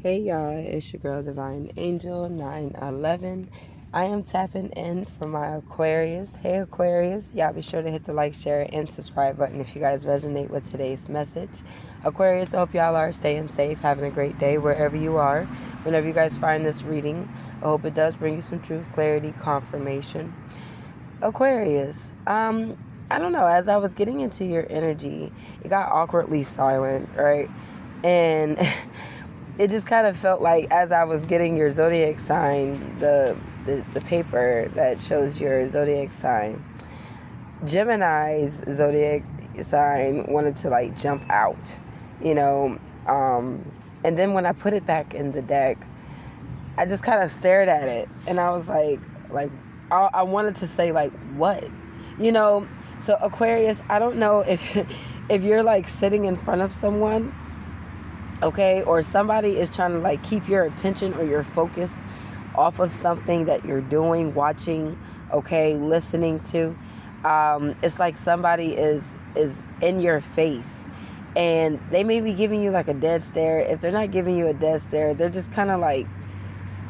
Hey y'all, it's your girl Divine Angel 911. I am tapping in for my Aquarius. Hey Aquarius, y'all be sure to hit the like, share, and subscribe button if you guys resonate with today's message. Aquarius, I hope y'all are staying safe, having a great day wherever you are. Whenever you guys find this reading, I hope it does bring you some truth, clarity, confirmation. Aquarius, I don't know, as I was getting into your energy, it got awkwardly silent, right? And it just kind of felt like as I was getting your zodiac sign, the paper that shows your zodiac sign, Gemini's zodiac sign wanted to like jump out, you know. And then when I put it back in the deck, I just kind of stared at it, and I was like I wanted to say like what, you know. So Aquarius, I don't know if you're like sitting in front of someone, okay, or somebody is trying to like keep your attention or your focus off of something that you're doing, watching, okay, listening to. It's like somebody is in your face, and they may be giving you like a dead stare. If they're not giving you a dead stare, they're just kind of like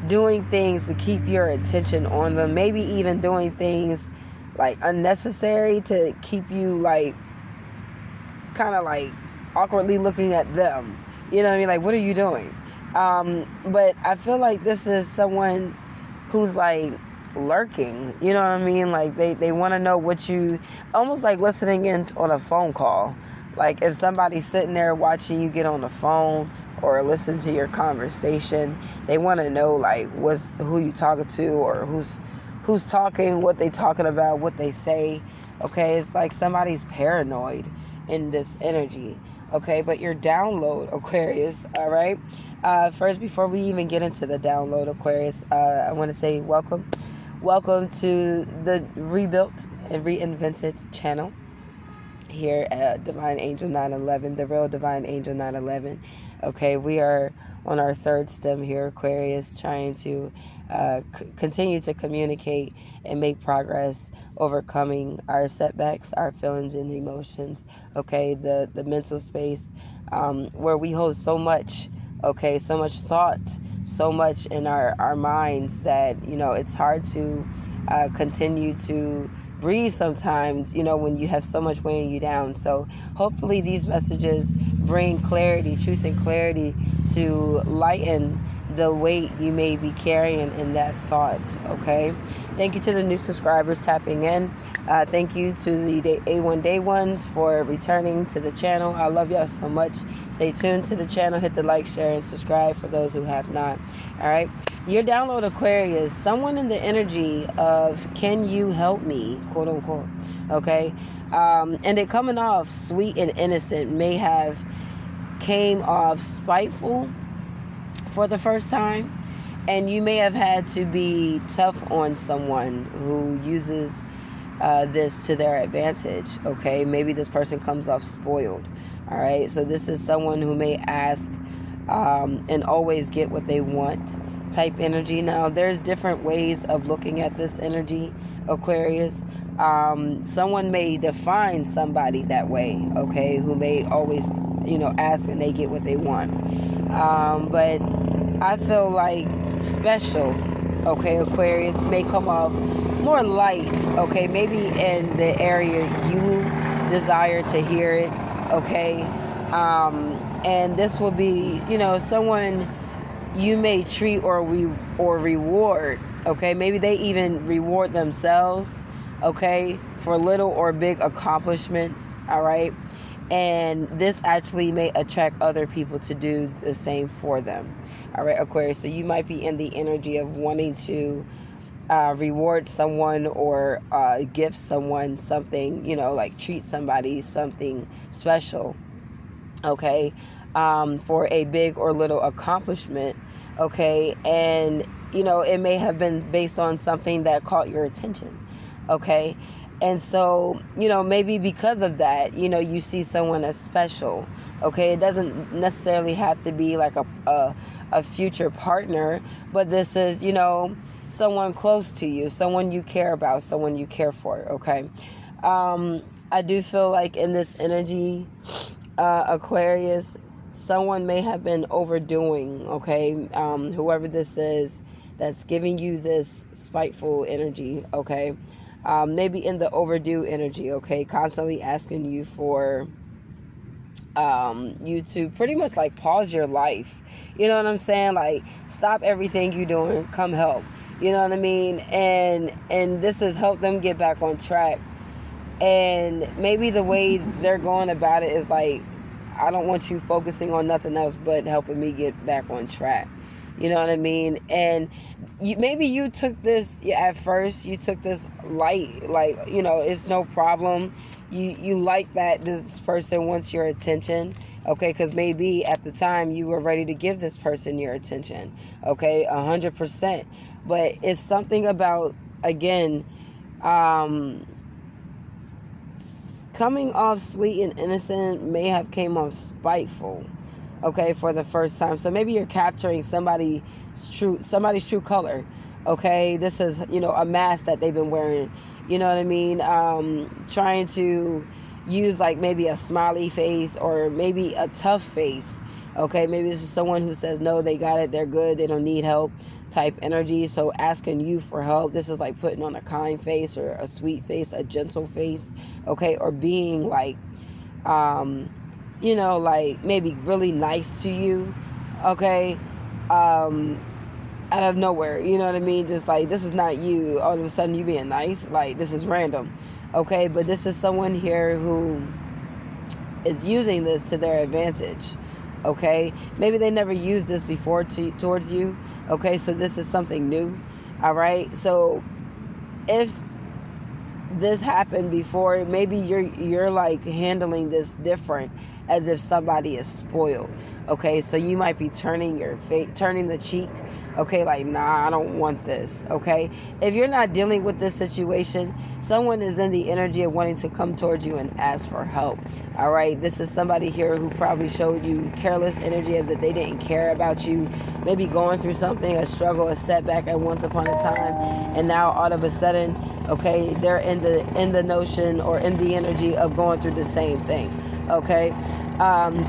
doing things to keep your attention on them, maybe even doing things like unnecessary to keep you like kind of like awkwardly looking at them. You know what I mean? Like, what are you doing? But I feel like this is someone who's like lurking. You know what I mean? Like they want to know what you, almost like listening in on a phone call. Like if somebody's sitting there watching you get on the phone or listen to your conversation, they want to know like who you talking to, or who's talking, what they talking about, what they say. Okay, it's like somebody's paranoid in this energy. Okay, but your download, Aquarius, all right? First, before we even get into the download, Aquarius, I want to say welcome to the rebuilt and reinvented channel here at Divine Angel 911, the real Divine Angel 911. Okay, we are on our third stem here, Aquarius, trying to continue to communicate and make progress, overcoming our setbacks, our feelings and emotions. Okay, the mental space where we hold so much, okay, so much thought, so much in our minds that, you know, it's hard to continue to breathe sometimes, you know, when you have so much weighing you down. So hopefully these messages bring clarity, truth and clarity to lighten the weight you may be carrying in that thought. Okay, thank you to the new subscribers tapping in. Thank you to the A1 Day ones for returning to the channel. I love y'all so much. Stay tuned to the channel, hit the like, share, and subscribe for those who have not. All right, your download, Aquarius, someone in the energy of can you help me, quote unquote. Okay, and it coming off sweet and innocent may have came off spiteful for the first time, and you may have had to be tough on someone who uses this to their advantage. Okay, maybe this person comes off spoiled. All right, so this is someone who may ask and always get what they want type energy. Now there's different ways of looking at this energy, Aquarius. Someone may define somebody that way, okay, who may always, you know, ask and they get what they want. But I feel like special, okay, Aquarius, may come off more light, okay, maybe in the area you desire to hear it, okay. And this will be, you know, someone you may treat or reward, okay. Maybe they even reward themselves, okay, for little or big accomplishments, all right. And this actually may attract other people to do the same for them. All right, Aquarius. So you might be in the energy of wanting to reward someone or gift someone something, you know, like treat somebody something special, okay, for a big or little accomplishment, okay. And, you know, it may have been based on something that caught your attention, okay. And so, you know, maybe because of that, you know, you see someone as special, okay. It doesn't necessarily have to be like a future partner, but this is, you know, someone close to you, someone you care about, someone you care for, okay. I do feel like in this energy, Aquarius, someone may have been overdoing, okay? Whoever this is that's giving you this spiteful energy, okay? Maybe in the overdue energy, okay? Constantly asking you for you to pretty much like pause your life. You know what I'm saying? Like, stop everything you're doing, come help. You know what I mean? And this has helped them get back on track. And maybe the way they're going about it is like, I don't want you focusing on nothing else but helping me get back on track. You know what I mean? And maybe you took this, at first, you took this light, like, you know, it's no problem. You like that this person wants your attention, okay? Because maybe at the time you were ready to give this person your attention, okay? 100%. But it's something about, again, coming off sweet and innocent may have came off spiteful, okay, for the first time. So maybe you're capturing somebody's true color, okay? This is, you know, a mask that they've been wearing, you know what I mean? Trying to use like maybe a smiley face or maybe a tough face, okay? Maybe this is someone who says, no, they got it, they're good, they don't need help type energy. So asking you for help, this is like putting on a kind face or a sweet face, a gentle face, okay? Or being like, you know, like maybe really nice to you, okay? Out of nowhere, you know what I mean? Just like, this is not you. All of a sudden you being nice, like this is random, okay? But this is someone here who is using this to their advantage, okay? Maybe they never used this before towards you, okay? So this is something new, all right? So if this happened before, maybe you're like handling this different, as if somebody is spoiled, okay? So you might be turning the cheek, okay? Like, nah, I don't want this, okay? If you're not dealing with this situation, someone is in the energy of wanting to come towards you and ask for help, all right? This is somebody here who probably showed you careless energy, as if they didn't care about you, maybe going through something, a struggle, a setback at once upon a time, and now all of a sudden, okay, they're in the notion or in the energy of going through the same thing, okay?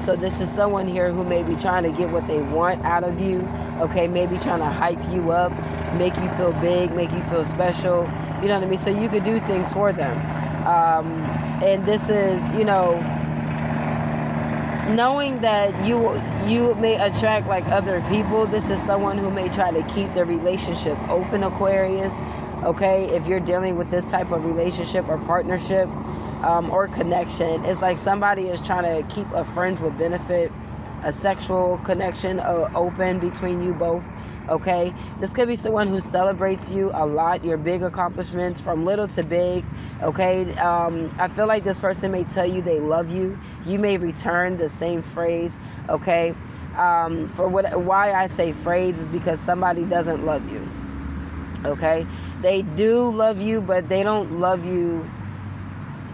So this is someone here who may be trying to get what they want out of you, okay? Maybe trying to hype you up, make you feel big, make you feel special, you know what I mean? So you could do things for them. And this is, you know, knowing that you may attract like other people. This is someone who may try to keep the relationship open, Aquarius, okay? If you're dealing with this type of relationship or partnership, or connection, it's like somebody is trying to keep a friends with benefit, a sexual connection open between you both, okay? This could be someone who celebrates you a lot, your big accomplishments from little to big, okay? I feel like this person may tell you they love you. You may return the same phrase, okay? Why I say phrase is because somebody doesn't love you, okay? They do love you, but they don't love you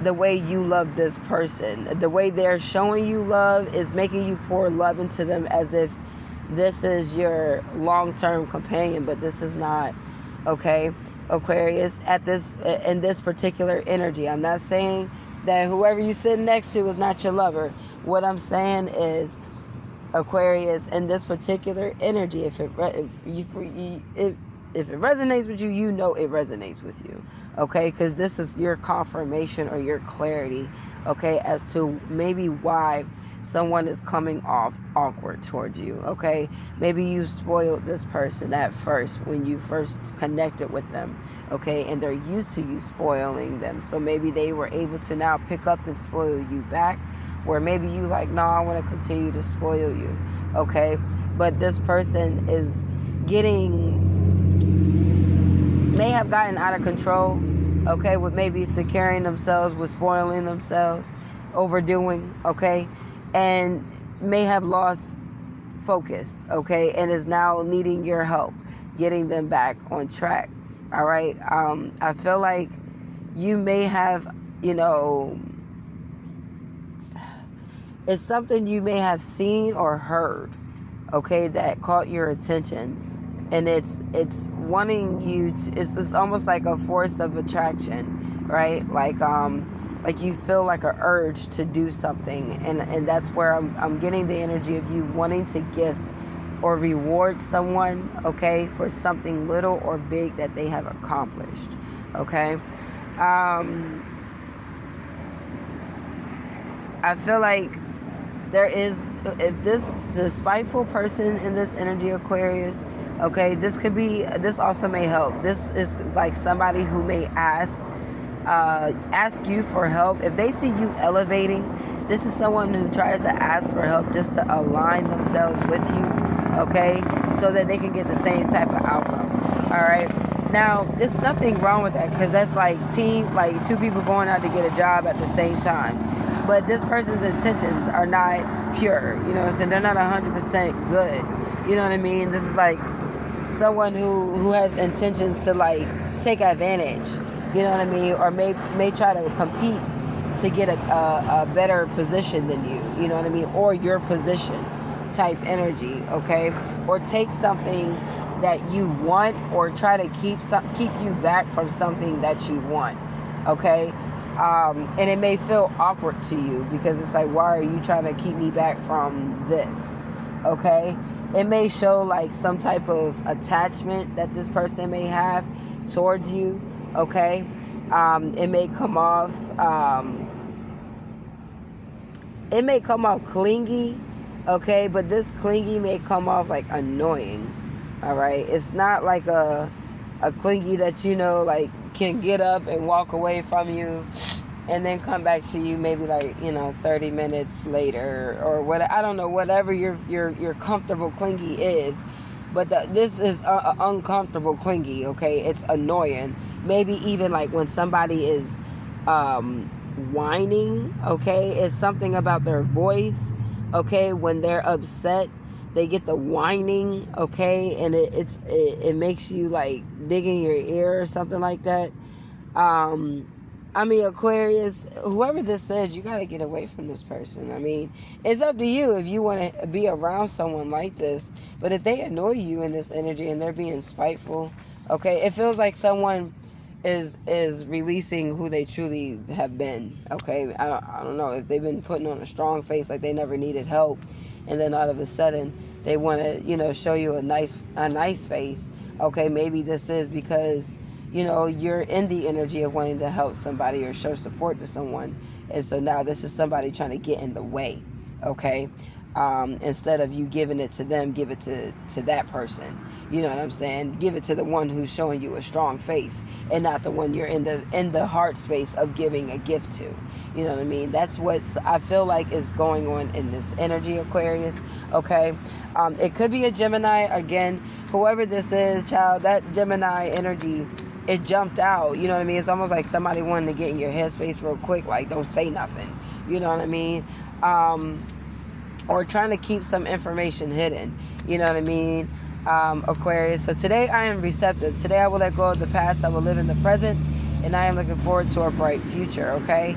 the way you love this person. The way they're showing you love is making you pour love into them as if this is your long-term companion, but this is not, okay? Aquarius, in this particular energy, I'm not saying that whoever you sit next to is not your lover. What I'm saying is, Aquarius, in this particular energy, if it resonates with you, you know it resonates with you, okay? Because this is your confirmation or your clarity, okay, as to maybe why someone is coming off awkward towards you, okay? Maybe you spoiled this person at first when you first connected with them, okay? And they're used to you spoiling them. So maybe they were able to now pick up and spoil you back, where maybe you like, no, I want to continue to spoil you, okay? But this person is may have gotten out of control, okay, with maybe securing themselves, with spoiling themselves, overdoing, okay, and may have lost focus, okay, and is now needing your help getting them back on track, all right? I feel like you may have, you know, it's something you may have seen or heard, okay, that caught your attention. And it's wanting you to, it's almost like a force of attraction, right? Like, like you feel like an urge to do something, and that's where I'm getting the energy of you wanting to gift or reward someone, okay, for something little or big that they have accomplished, okay. I feel like there is, if this spiteful person in this energy, Aquarius, okay, this also may help. This is like somebody who may ask you for help. If they see you elevating, this is someone who tries to ask for help just to align themselves with you, okay, so that they can get the same type of outcome. All right. Now, there's nothing wrong with that, because that's like two people going out to get a job at the same time. But this person's intentions are not pure, you know what I'm saying? They're not 100% good, you know what I mean? This is like someone who has intentions to like take advantage, you know what I mean? Or may try to compete to get a better position than you know what I mean? Or your position type energy, okay? Or take something that you want, or try to keep you back from something that you want, okay? And it may feel awkward to you, because it's like, why are you trying to keep me back from this, okay? It may show like some type of attachment that this person may have towards you, okay? It may come off clingy, okay? But this clingy may come off like annoying, all right? It's not like a clingy that, you know, like can get up and walk away from you and then come back to you maybe like, you know, 30 minutes later or what, I don't know, whatever your comfortable clingy is. But this is uncomfortable clingy, okay? It's annoying. Maybe even like when somebody is whining, okay? It's something about their voice, okay? When they're upset, they get the whining, okay? And it makes you like dig in your ear or something like that. I mean, Aquarius, whoever this is, you got to get away from this person. I mean, it's up to you if you want to be around someone like this. But if they annoy you in this energy and they're being spiteful, okay, it feels like someone is releasing who they truly have been, okay? I don't know if they've been putting on a strong face like they never needed help, and then all of a sudden they want to, you know, show you a nice face, okay? Maybe this is because, you know, you're in the energy of wanting to help somebody or show support to someone, and so now this is somebody trying to get in the way, okay? Instead of you giving it to them, give it to that person. You know what I'm saying? Give it to the one who's showing you a strong face, and not the one you're in the heart space of giving a gift to. You know what I mean? That's what I feel like is going on in this energy, Aquarius. Okay, it could be a Gemini again. Whoever this is, child, that Gemini energy, it jumped out. You know what I mean? It's almost like somebody wanted to get in your headspace real quick, like don't say nothing. You know what I mean? Or trying to keep some information hidden. You know what I mean? Aquarius. So today I am receptive. Today I will let go of the past. I will live in the present, and I am looking forward to a bright future. Okay.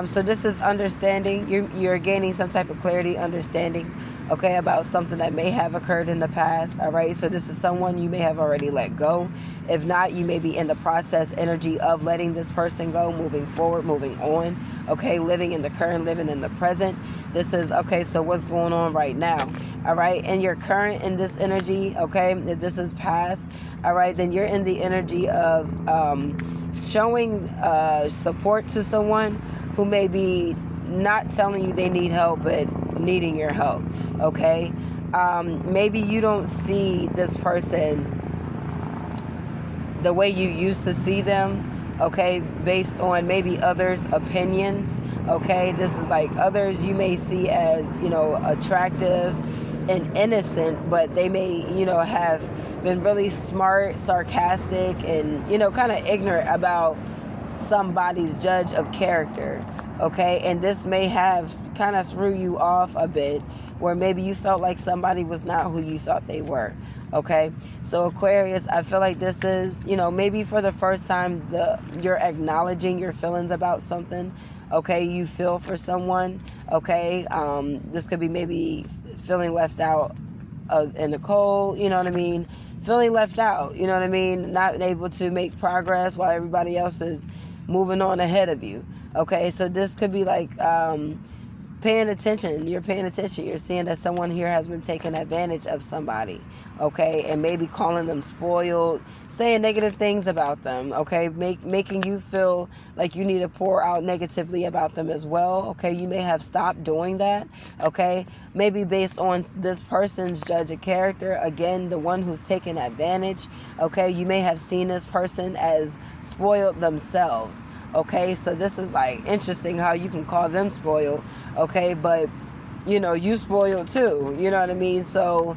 So this is understanding. You're gaining some type of clarity, understanding, okay, about something that may have occurred in the past. All right. So this is someone you may have already let go. If not, you may be in the process energy of letting this person go, moving forward, moving on. Okay. Living in the current, living in the present. This is, okay, so what's going on right now? All right. And you're current in this energy. Okay. If this is past, all right, then you're in the energy of showing support to someone who may be not telling you they need help, but needing your help, okay? Maybe you don't see this person the way you used to see them, okay, based on maybe others' opinions, okay? This is like others you may see as, you know, attractive and innocent, but they may, you know, have been really smart, sarcastic, and, you know, kind of ignorant about somebody's judge of character, okay? And this may have kind of threw you off a bit, where maybe you felt like somebody was not who you thought they were, okay? So Aquarius, I feel like this is, you know, maybe for the first time you're acknowledging your feelings about something, okay? You feel for someone, okay? This could be maybe feeling left out in the cold, you know what I mean? Feeling left out, you know what I mean? Not able to make progress while everybody else is moving on ahead of you, Okay, so this could be like paying attention. You're paying attention. You're seeing that someone here has been taking advantage of somebody, okay, and maybe calling them spoiled, saying negative things about them, okay, making you feel like you need to pour out negatively about them as well, okay. You may have stopped doing that, okay, maybe based on this person's judge of character, again, the one who's taking advantage, okay. You may have seen this person as spoiled themselves. Okay, so this is like interesting how you can call them spoiled, okay, but you know, you spoiled too, you know what I mean? So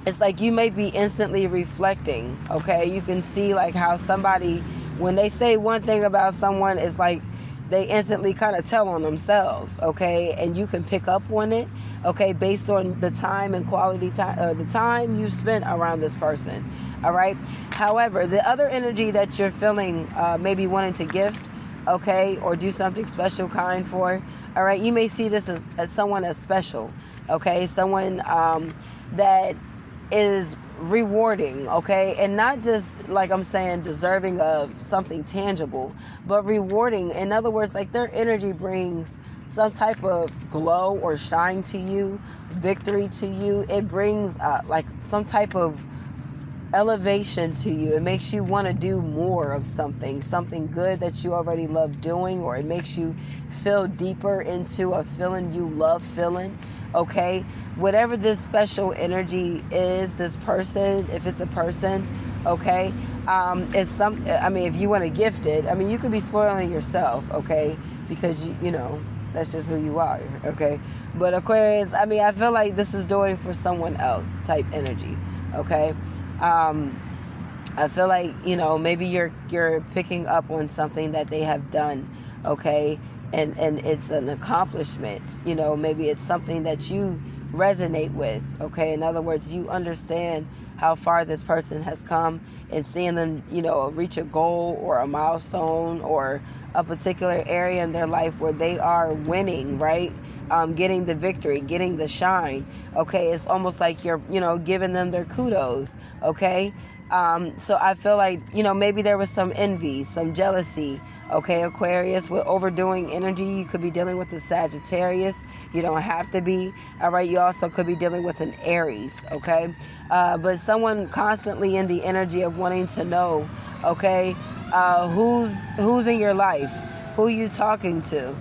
it's like you may be instantly reflecting, okay. You can see like how somebody, when they say one thing about someone, it's like they instantly kind of tell on themselves, okay, and you can pick up on it, okay, based on the time and quality time, the time you spent around this person. All right. However, the other energy that you're feeling, maybe wanting to gift, okay, or do something special, kind for, all right, you may see this as someone as special, okay, someone that is rewarding, okay, and not just like I'm saying deserving of something tangible, but rewarding. In other words, like their energy brings some type of glow or shine to you, victory to you. It brings like some type of elevation to you. It makes you want to do more of something good that you already love doing, or it makes you feel deeper into a feeling you love feeling, okay. Whatever this special energy is, this person, if it's a person, okay, it's some, I mean, if you want to gift it, I mean, you could be spoiling yourself, okay, because you know, that's just who you are, okay. But Aquarius, I mean, I feel like this is doing for someone else type energy, okay. I feel like, you know, maybe you're picking up on something that they have done, okay, and it's an accomplishment, you know, maybe it's something that you resonate with, okay. In other words, you understand how far this person has come, and seeing them, you know, reach a goal or a milestone or a particular area in their life where they are winning, right? Getting the victory, getting the shine, okay. It's almost like you're, you know, giving them their kudos, okay. So I feel like, you know, maybe there was some envy, some jealousy, okay. Aquarius, with overdoing energy, you could be dealing with a Sagittarius. You don't have to be, all right. You also could be dealing with an Aries, okay. But someone constantly in the energy of wanting to know, okay, who's in your life, who are you talking to,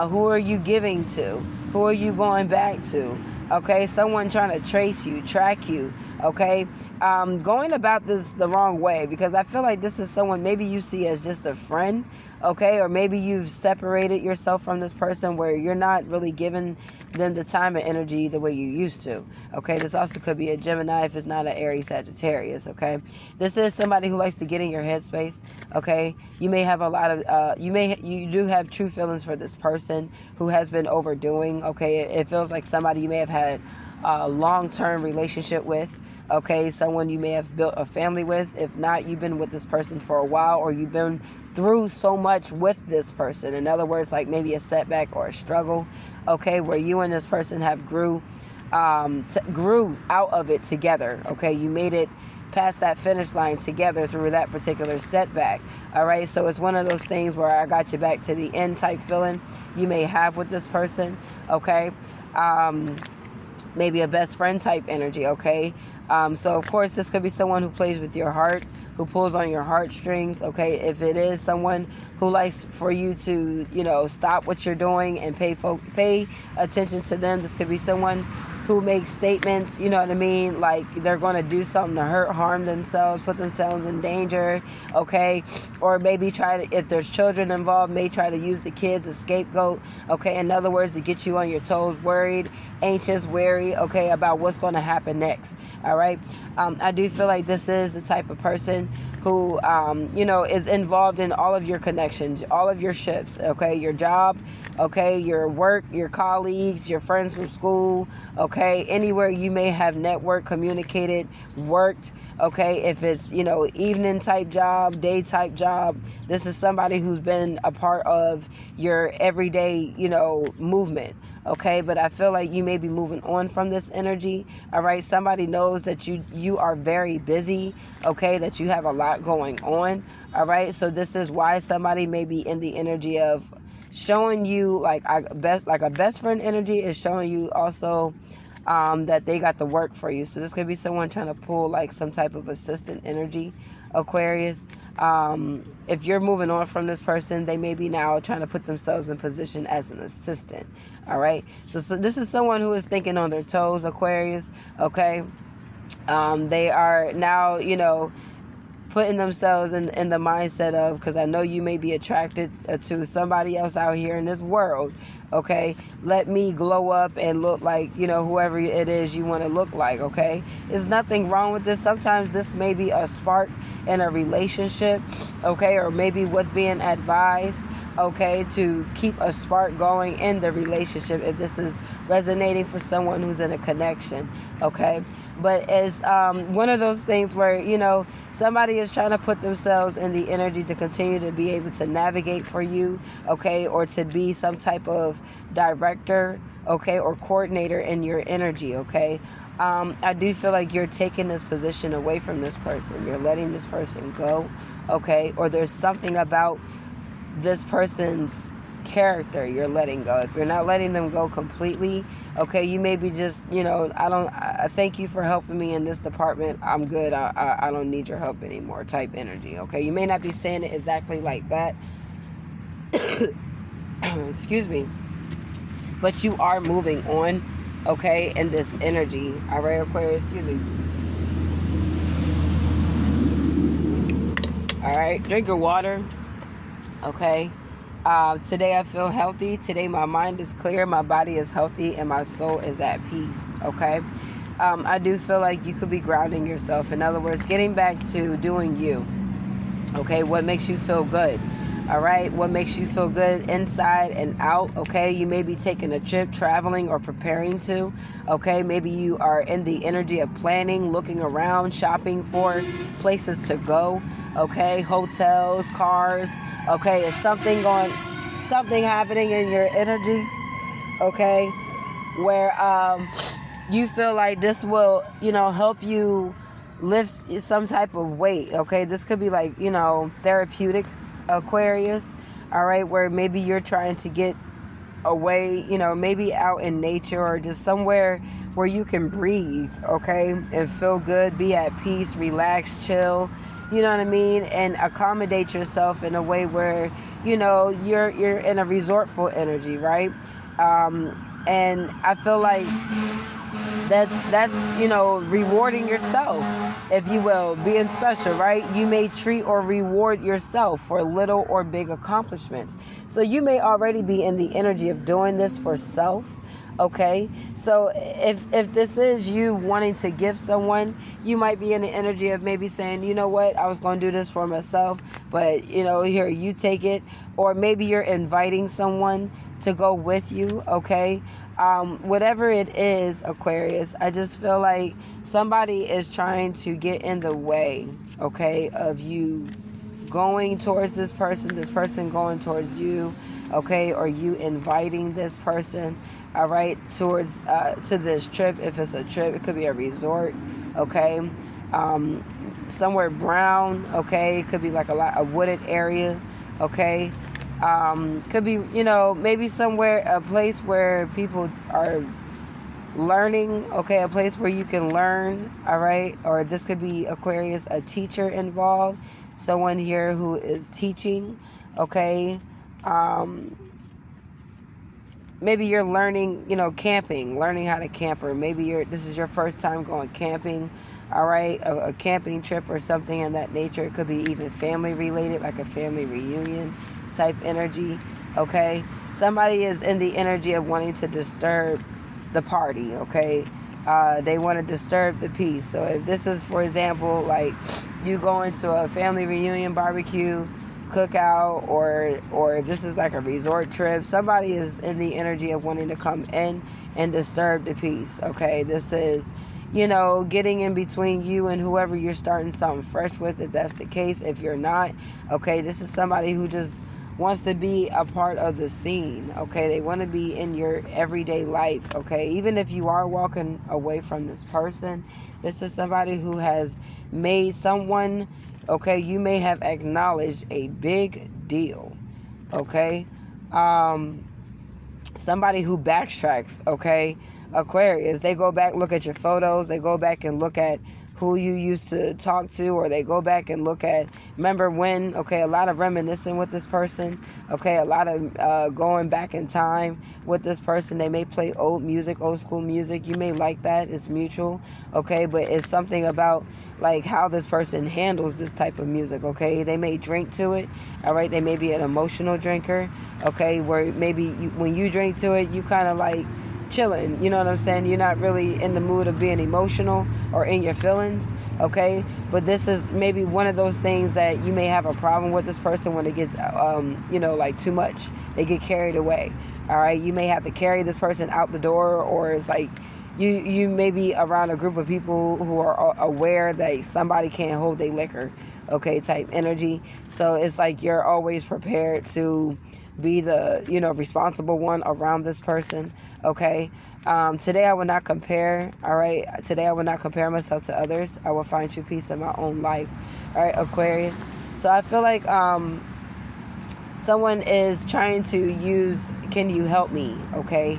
who are you giving to, who are you going back to, okay. Someone trying to trace you, track you, okay. Going about this the wrong way, because I feel like this is someone maybe you see as just a friend, okay, or maybe you've separated yourself from this person where you're not really giving them the time and energy the way you used to, okay. This also could be a Gemini if it's not an Aries Sagittarius, okay. This is somebody who likes to get in your headspace, okay. You may have a lot of you do have true feelings for this person who has been overdoing, okay. It feels like somebody you may have had a long-term relationship with, okay. Someone you may have built a family with. If not, you've been with this person for a while, or you've been through so much with this person. In other words, like maybe a setback or a struggle, okay, where you and this person have grew out of it together, okay. You made it past that finish line together through that particular setback, all right. So it's one of those things where I got you back to the end type feeling you may have with this person, okay. Maybe a best friend type energy, okay. So of course this could be someone who plays with your heart, who pulls on your heartstrings, okay. If it is someone who likes for you to, you know, stop what you're doing and pay attention to them, this could be someone who makes statements, you know what I mean, like they're going to do something to harm themselves, put themselves in danger, okay, or maybe try to, if there's children involved, may try to use the kids as scapegoat, okay. In other words, to get you on your toes, worried, anxious, wary, okay, about what's going to happen next, all right. I do feel like this is the type of person who, you know, is involved in all of your connections, all of your ships, okay, your job, okay, your work, your colleagues, your friends from school, okay, anywhere you may have networked, communicated, worked, okay, if it's, you know, evening type job, day type job, this is somebody who's been a part of your everyday, you know, movement, okay? But I feel like you may be moving on from this energy, all right? Somebody knows that you are very busy, okay, that you have a lot going on, all right? So this is why somebody may be in the energy of showing you like a best friend energy is showing you also that they got the work for you. So this could be someone trying to pull like some type of assistant energy, Aquarius. If you're moving on from this person, they may be now trying to put themselves in position as an assistant. All right. So this is someone who is thinking on their toes, Aquarius. Okay. They are now, putting themselves in the mindset of, because I know you may be attracted to somebody else out here in this world, okay? Let me glow up and look like, whoever it is you want to look like, okay? There's nothing wrong with this. Sometimes this may be a spark in a relationship, okay? Or maybe what's being advised, okay, to keep a spark going in the relationship if this is resonating for someone who's in a connection, okay? But it's one of those things where, somebody is trying to put themselves in the energy to continue to be able to navigate for you, okay, or to be some type of director, okay, or coordinator in your energy, okay. I do feel like you're taking this position away from this person. You're letting this person go, okay, or there's something about this person's character you're letting go. If you're not letting them go completely, okay, you may be just, I thank you for helping me in this department. I'm good. I don't need your help anymore type energy, okay? You may not be saying it exactly like that. Excuse me. But you are moving on, okay, in this energy. All right, Aquarius, excuse me. All right, drink your water, okay? Today I feel healthy. Today my mind is clear, my body is healthy, and my soul is at peace, okay? I do feel like you could be grounding yourself. In other words, getting back to doing you, okay? What makes you feel good, all right? What makes you feel good inside and out, okay? You may be taking a trip, traveling, or preparing to, okay? Maybe you are in the energy of planning, looking around, shopping for places to go, okay? Hotels, cars, okay? Is something happening in your energy, okay? Where you feel like this will, help you lift some type of weight, okay? This could be like, therapeutic, Aquarius, all right? Where maybe you're trying to get away, maybe out in nature or just somewhere where you can breathe, okay? And feel good, be at peace, relax, chill, you know what I mean? And accommodate yourself in a way where, you're in a resortful energy, right? And I feel like that's rewarding yourself, if you will, being special, right? You may treat or reward yourself for little or big accomplishments. So you may already be in the energy of doing this for self, okay? So if this is you wanting to give someone, you might be in the energy of maybe saying, you know what, I was going to do this for myself, but here, you take it. Or maybe you're inviting someone to go with you, okay? Whatever it is, Aquarius, I just feel like somebody is trying to get in the way, okay, of you going towards this person going towards you, okay, or you inviting this person, all right, towards to this trip. If it's a trip, it could be a resort, okay, somewhere brown, okay, it could be like a wooded area, okay, could be, maybe somewhere, a place where people are learning, okay, a place where you can learn, all right? Or this could be, Aquarius, a teacher involved, someone here who is teaching, okay? Maybe you're learning, camping, learning how to camp, or maybe this is your first time going camping, all right? A camping trip or something in that nature. It could be even family related, like a family reunion type energy, okay? Somebody is in the energy of wanting to disturb the party, okay? They want to disturb the peace. So if this is, for example, like you go into a family reunion, barbecue, cookout, or if this is like a resort trip, somebody is in the energy of wanting to come in and disturb the peace, okay? This is, getting in between you and whoever you're starting something fresh with, if that's the case. If you're not, okay, this is somebody who just wants to be a part of the scene, okay? They want to be in your everyday life, okay? Even if you are walking away from this person, this is somebody who has made someone, okay, you may have acknowledged a big deal, okay? Somebody who backtracks, okay? Aquarius, they go back, look at your photos, they go back and look at who you used to talk to, or they go back and look at, remember when, okay, a lot of reminiscing with this person, okay, a lot of going back in time with this person. They may play old music, old school music. You may like that, it's mutual, okay, but it's something about like how this person handles this type of music, okay? They may drink to it, all right? They may be an emotional drinker, okay, where maybe when you drink to it, you kind of like chilling, you know what I'm saying? You're not really in the mood of being emotional or in your feelings, okay? But this is maybe one of those things that you may have a problem with this person when it gets, you know, like too much. They get carried away, all right? You may have to carry this person out the door, or it's like you may be around a group of people who are aware that somebody can't hold their liquor, okay, type energy. So it's like you're always prepared to be the, you know, responsible one around this person, okay? Today I will not compare, all right? Today I will not compare myself to others. I will find true peace in my own life, all right, Aquarius? So I feel like someone is trying to use, can you help me, okay?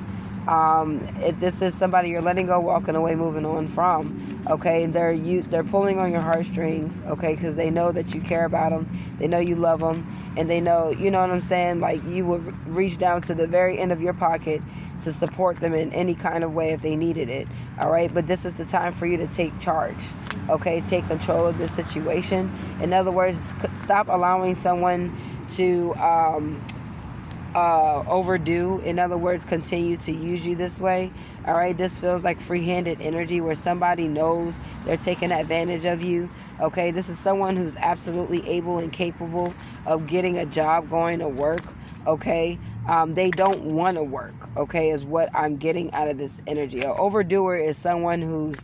If this is somebody you're letting go, walking away, moving on from, okay, they're pulling on your heartstrings, okay, because they know that you care about them, they know you love them, and they know, you know what I'm saying, like you would reach down to the very end of your pocket to support them in any kind of way if they needed it, all right? But this is the time for you to take charge, okay? Take control of this situation. In other words, stop allowing someone to overdo. In other words, continue to use you this way, all right? This feels like free-handed energy where somebody knows they're taking advantage of you, okay? This is someone who's absolutely able and capable of getting a job, going to work, okay? They don't want to work, okay, is what I'm getting out of this energy. An overdoer is someone who's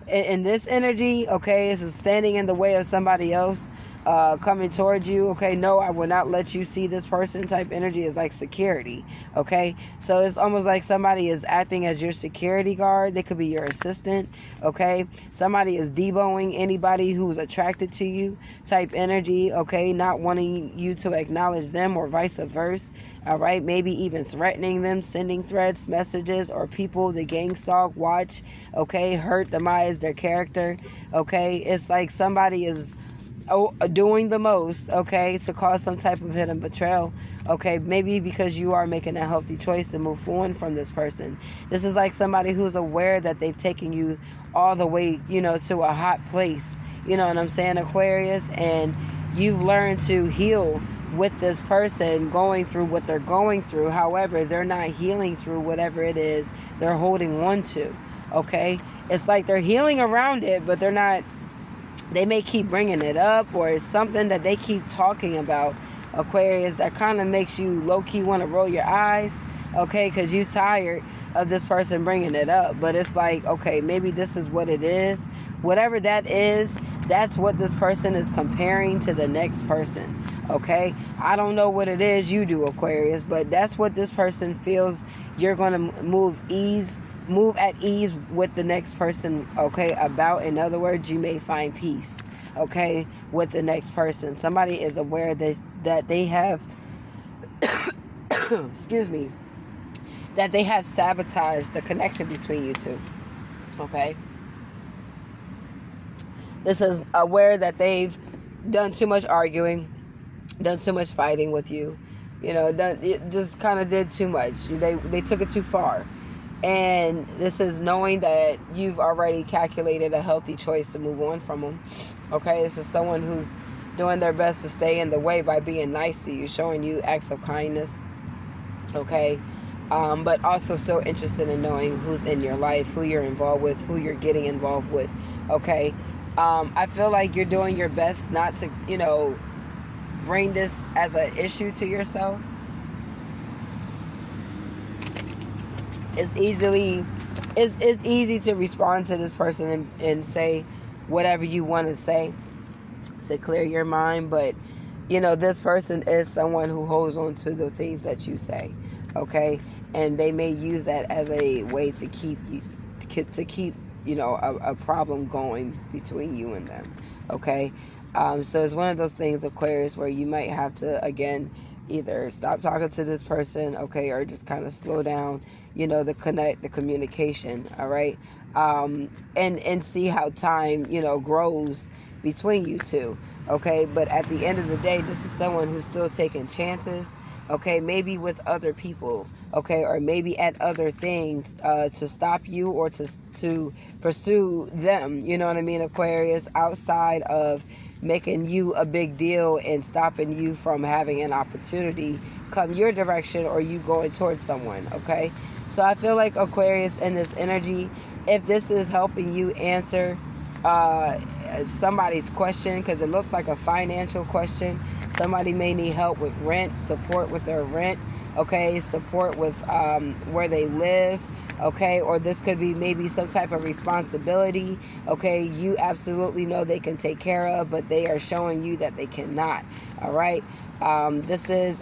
in this energy, okay, is standing in the way of somebody else coming towards you, okay? No, I will not let you see this person type energy is like security, okay? So it's almost like somebody is acting as your security guard. They could be your assistant, okay? Somebody is deboing anybody who's attracted to you type energy, okay? Not wanting you to acknowledge them or vice versa, all right? Maybe even threatening them, sending threats, messages, or people to gang stalk, watch, okay? Hurt, demise their character, okay? It's like somebody is doing the most, okay, to cause some type of hidden betrayal, okay, maybe because you are making a healthy choice to move forward from this person. This is like somebody who's aware that they've taken you all the way, you know, to a hot place, you know what I'm saying, Aquarius, and you've learned to heal with this person going through what they're going through. However, they're not healing through whatever it is they're holding on to, okay? It's like they're healing around it, but they're not. They may keep bringing it up, or it's something that they keep talking about, Aquarius, that kind of makes you low-key want to roll your eyes, okay, because you're tired of this person bringing it up. But it's like, okay, maybe this is what it is. Whatever that is, that's what this person is comparing to the next person, okay? I don't know what it is you do, Aquarius, but that's what this person feels you're going to move at ease with the next person, okay, about. In other words, you may find peace, okay, with the next person. Somebody is aware that they have excuse me, that they have sabotaged the connection between you two, okay? This is aware that they've done too much arguing, done too much fighting with you, you know, just kind of did too much. They took it too far. And this is knowing that you've already calculated a healthy choice to move on from them. Okay, this is someone who's doing their best to stay in the way by being nice to you, showing you acts of kindness. Okay, but also still interested in knowing who's in your life, who you're involved with, who you're getting involved with. Okay, I feel like you're doing your best not to, you know, bring this as an issue to yourself. It's easy to respond to this person and say whatever you want to say to clear your mind, but you know, this person is someone who holds on to the things that you say, okay? And they may use that as a way to keep you, to keep, you know, a problem going between you and them, okay? So it's one of those things, Aquarius, where you might have to, again, either stop talking to this person, okay, or just kind of slow down, you know, the communication, all right? And see how time, you know, grows between you two, okay? But at the end of the day, this is someone who's still taking chances, okay? Maybe with other people, okay? Or maybe at other things to stop you or to pursue them, you know what I mean, Aquarius, outside of making you a big deal and stopping you from having an opportunity come your direction or you going towards someone, okay? So I feel like, Aquarius, in this energy, if this is helping you answer somebody's question, because it looks like a financial question, somebody may need help with rent, support with their rent, okay, support with where they live, okay, or this could be maybe some type of responsibility, okay, you absolutely know they can take care of, but they are showing you that they cannot, all right? This is,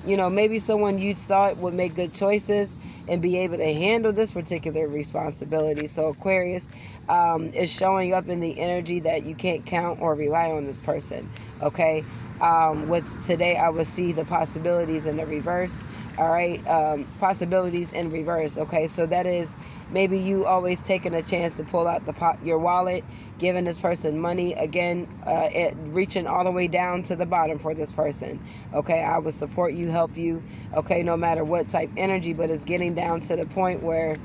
you know, maybe someone you thought would make good choices and be able to handle this particular responsibility. So Aquarius is showing up in the energy that you can't count or rely on this person, okay? With today, I would see the possibilities in the reverse, all right? Possibilities in reverse, okay? So that is maybe you always taking a chance to pull out your wallet, giving this person money, again, reaching all the way down to the bottom for this person, okay? I would support you, help you, okay, no matter what type energy, but it's getting down to the point where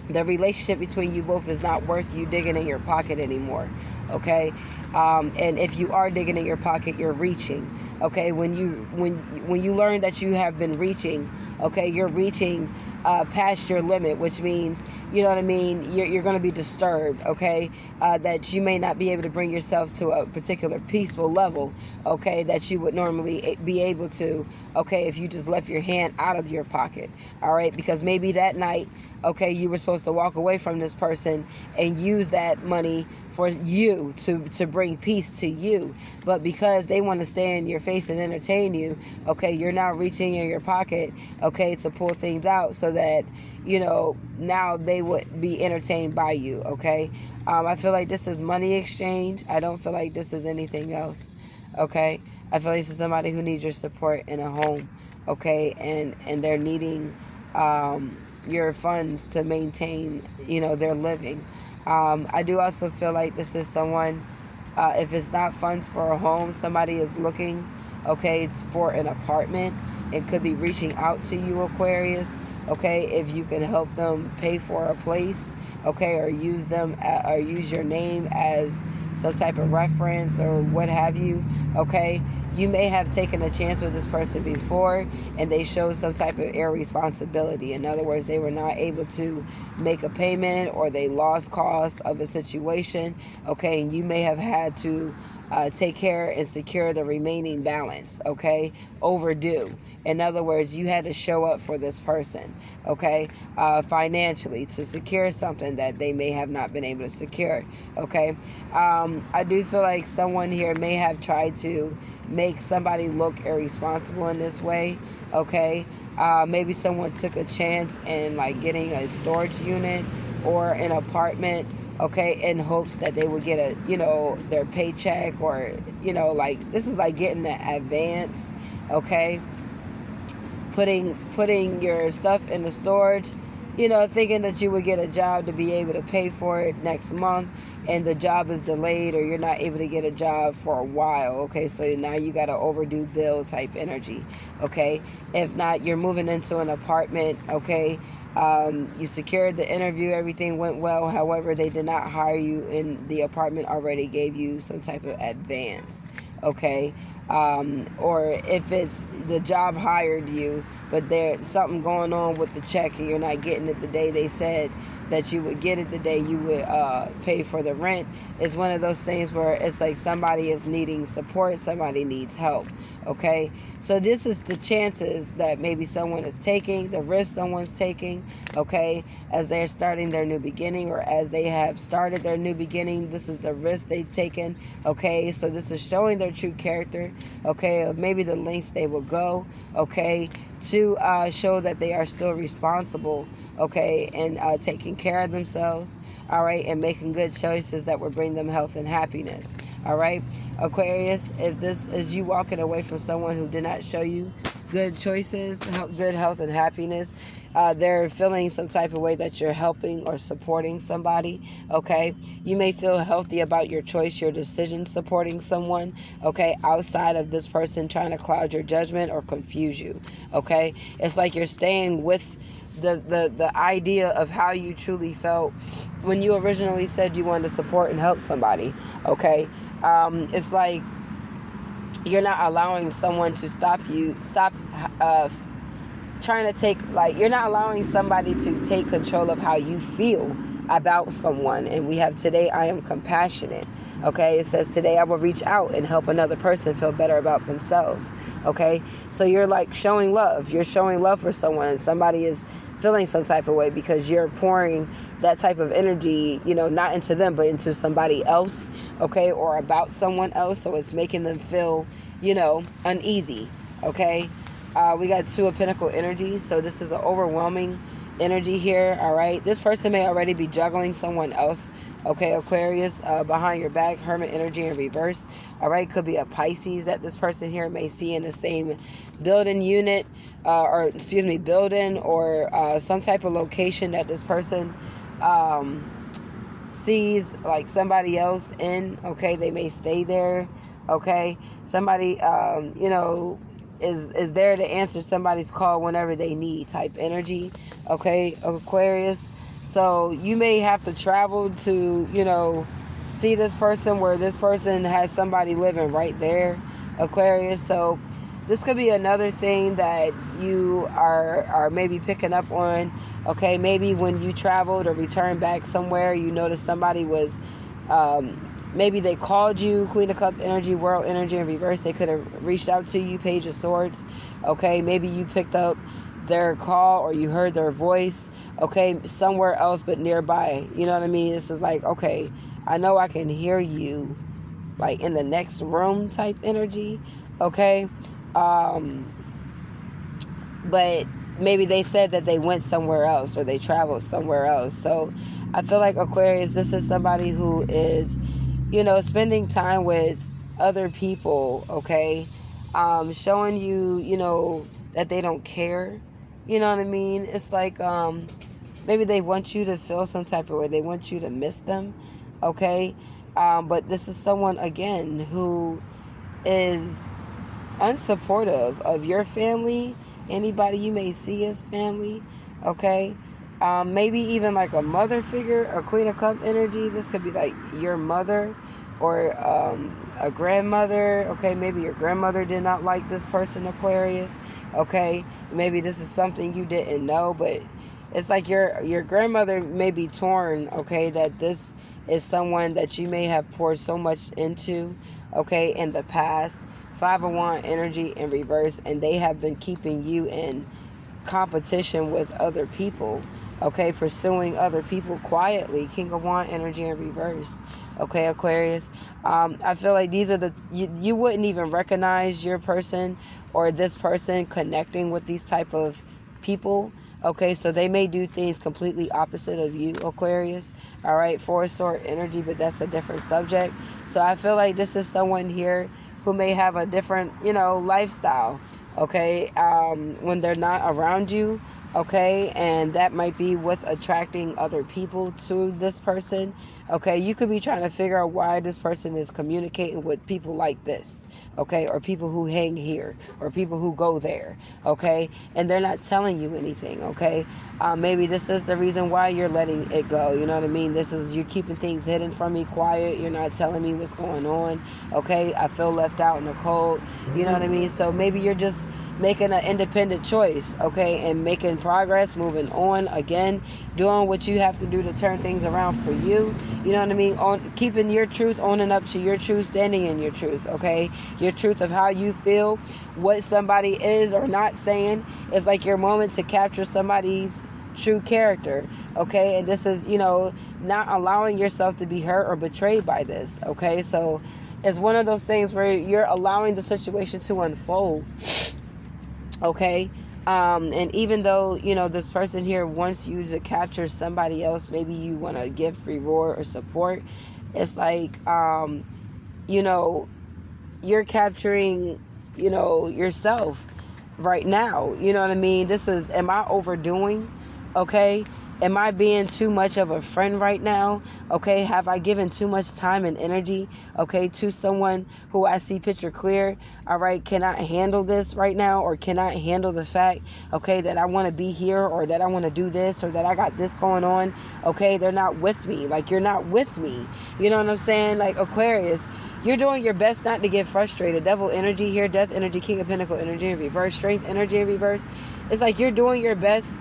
the relationship between you both is not worth you digging in your pocket anymore, okay? And if you are digging in your pocket, you're reaching, okay? When you learn that you have been reaching, okay, you're reaching past your limit, which means, you know what I mean, you're going to be disturbed, okay? That you may not be able to bring yourself to a particular peaceful level, okay, that you would normally be able to, okay, if you just left your hand out of your pocket, all right? Because maybe that night, okay, you were supposed to walk away from this person and use that money for you to bring peace to you, but because they want to stay in your face and entertain you, okay, you're now reaching in your pocket, okay, to pull things out so that, you know, now they would be entertained by you, okay? I feel like this is money exchange. I don't feel like this is anything else, okay? I feel like this is somebody who needs your support in a home, okay, and they're needing your funds to maintain, you know, their living. I do also feel like this is someone, if it's not funds for a home, somebody is looking, okay, for an apartment. It could be reaching out to you, Aquarius, okay, if you can help them pay for a place, okay, or use them, or use your name as some type of reference or what have you, okay? You may have taken a chance with this person before and they showed some type of irresponsibility. In other words, they were not able to make a payment or they lost cost of a situation, okay? And you may have had to take care and secure the remaining balance, okay? Overdue. In other words, you had to show up for this person, okay? Financially to secure something that they may have not been able to secure, okay? I do feel like someone here may have tried to make somebody look irresponsible in this way, okay? Maybe someone took a chance in like getting a storage unit or an apartment, okay, in hopes that they would get a, you know, their paycheck, or, you know, like this is like getting the advance, okay? Putting your stuff in the storage, you know, thinking that you would get a job to be able to pay for it next month, and the job is delayed or you're not able to get a job for a while, okay? So now you got an overdue bill type energy, okay? If not, you're moving into an apartment, okay? You secured the interview, everything went well, however, they did not hire you and the apartment already gave you some type of advance, okay? Or if it's the job hired you, but there's something going on with the check and you're not getting it the day they said, that you would get it the day you would pay for the rent. It's one of those things where it's like somebody is needing support, somebody needs help. Okay, so this is the chances that maybe someone is taking, the risk someone's taking, okay, as they're starting their new beginning, or as they have started their new beginning. This is the risk they've taken. Okay, so this is showing their true character, okay, or maybe the lengths they will go, okay, to show that they are still responsible, okay, and taking care of themselves, all right, and making good choices that will bring them health and happiness. All right, Aquarius, if this is you walking away from someone who did not show you good choices, good health and happiness, they're feeling some type of way that you're helping or supporting somebody, okay? You may feel healthy about your choice, your decision, supporting someone, okay, outside of this person trying to cloud your judgment or confuse you, okay? It's like you're staying with the idea of how you truly felt when you originally said you wanted to support and help somebody, okay? It's like you're not allowing someone to stop trying to take, like, you're not allowing somebody to take control of how you feel about someone. And we have today, I am compassionate, okay? It says today I will reach out and help another person feel better about themselves, okay? So you're like showing love. You're showing love for someone, and somebody is feeling some type of way because you're pouring that type of energy, you know, not into them, but into somebody else, okay, or about someone else. So it's making them feel, you know, uneasy, okay? We got Two of Pentacle energy, so this is an overwhelming energy here, all right? This person may already be juggling someone else, okay, Aquarius, behind your back. Hermit energy in reverse, all right? Could be a Pisces that this person here may see in the same building unit, building, or some type of location that this person sees like somebody else in, okay? They may stay there, okay? Somebody, you know, is there to answer somebody's call whenever they need, type energy, okay, Aquarius. So you may have to travel to, you know, see this person, where this person has somebody living right there, Aquarius. So this could be another thing that you are maybe picking up on, okay? Maybe when you traveled or returned back somewhere, you noticed somebody was, maybe they called you, Queen of Cup energy, World energy in reverse. They could have reached out to you, Page of Swords, okay? Maybe you picked up their call or you heard their voice, okay, somewhere else but nearby. You know what I mean? This is like, okay, I know I can hear you, like in the next room type energy, okay? But maybe they said that they went somewhere else or they traveled somewhere else. So I feel like, Aquarius, this is somebody who is, you know, spending time with other people, okay? Showing you, you know, that they don't care. You know what I mean? It's like, maybe they want you to feel some type of way. They want you to miss them, okay? But this is someone, again, who is unsupportive of your family, anybody you may see as family, okay? Maybe even like a mother figure, a Queen of Cup energy. This could be like your mother or a grandmother, okay? Maybe your grandmother did not like this person, Aquarius, okay? Maybe this is something you didn't know, but it's like your grandmother may be torn, okay, that this is someone that you may have poured so much into, okay, in the past. Five of Wands energy in reverse, and they have been keeping you in competition with other people, okay, pursuing other people quietly. King of Wands energy in reverse, okay, Aquarius. I feel like these are you wouldn't even recognize your person or this person connecting with these type of people, okay? So they may do things completely opposite of you, Aquarius, all right? Four of Swords energy, but that's a different subject. So I feel like this is someone here who may have a different, you know, lifestyle, okay, when they're not around you, okay, and that might be what's attracting other people to this person, okay? You could be trying to figure out why this person is communicating with people like this, okay, or people who hang here, or people who go there, okay, and they're not telling you anything, okay? Maybe this is the reason why you're letting it go, you know what I mean? This is, you're keeping things hidden from me, quiet, you're not telling me what's going on, okay? I feel left out in the cold, you know what I mean? So maybe you're just making an independent choice, okay, and making progress, moving on, again, doing what you have to do to turn things around for you. You know what I mean? On keeping your truth, owning up to your truth, standing in your truth, okay? Your truth of how you feel, what somebody is or not saying is like your moment to capture somebody's true character, okay? And this is, not allowing yourself to be hurt or betrayed by this, okay? So it's one of those things where you're allowing the situation to unfold, okay? And even though, this person here wants you to capture somebody else, maybe you want to give reward or support, it's like, you're capturing, yourself right now. You know what I mean? This is, am I overdoing? Okay. Am I being too much of a friend right now? Okay. Have I given too much time and energy, okay, to someone who I see picture clear? All right. Cannot handle this right now, or cannot handle the fact, okay, that I want to be here, or that I want to do this, or that I got this going on. Okay. They're not with me. Like, you're not with me. You know what I'm saying? Like, Aquarius, you're doing your best not to get frustrated. Devil energy here, death energy, King of Pentacle energy in reverse, strength energy in reverse. It's like you're doing your best.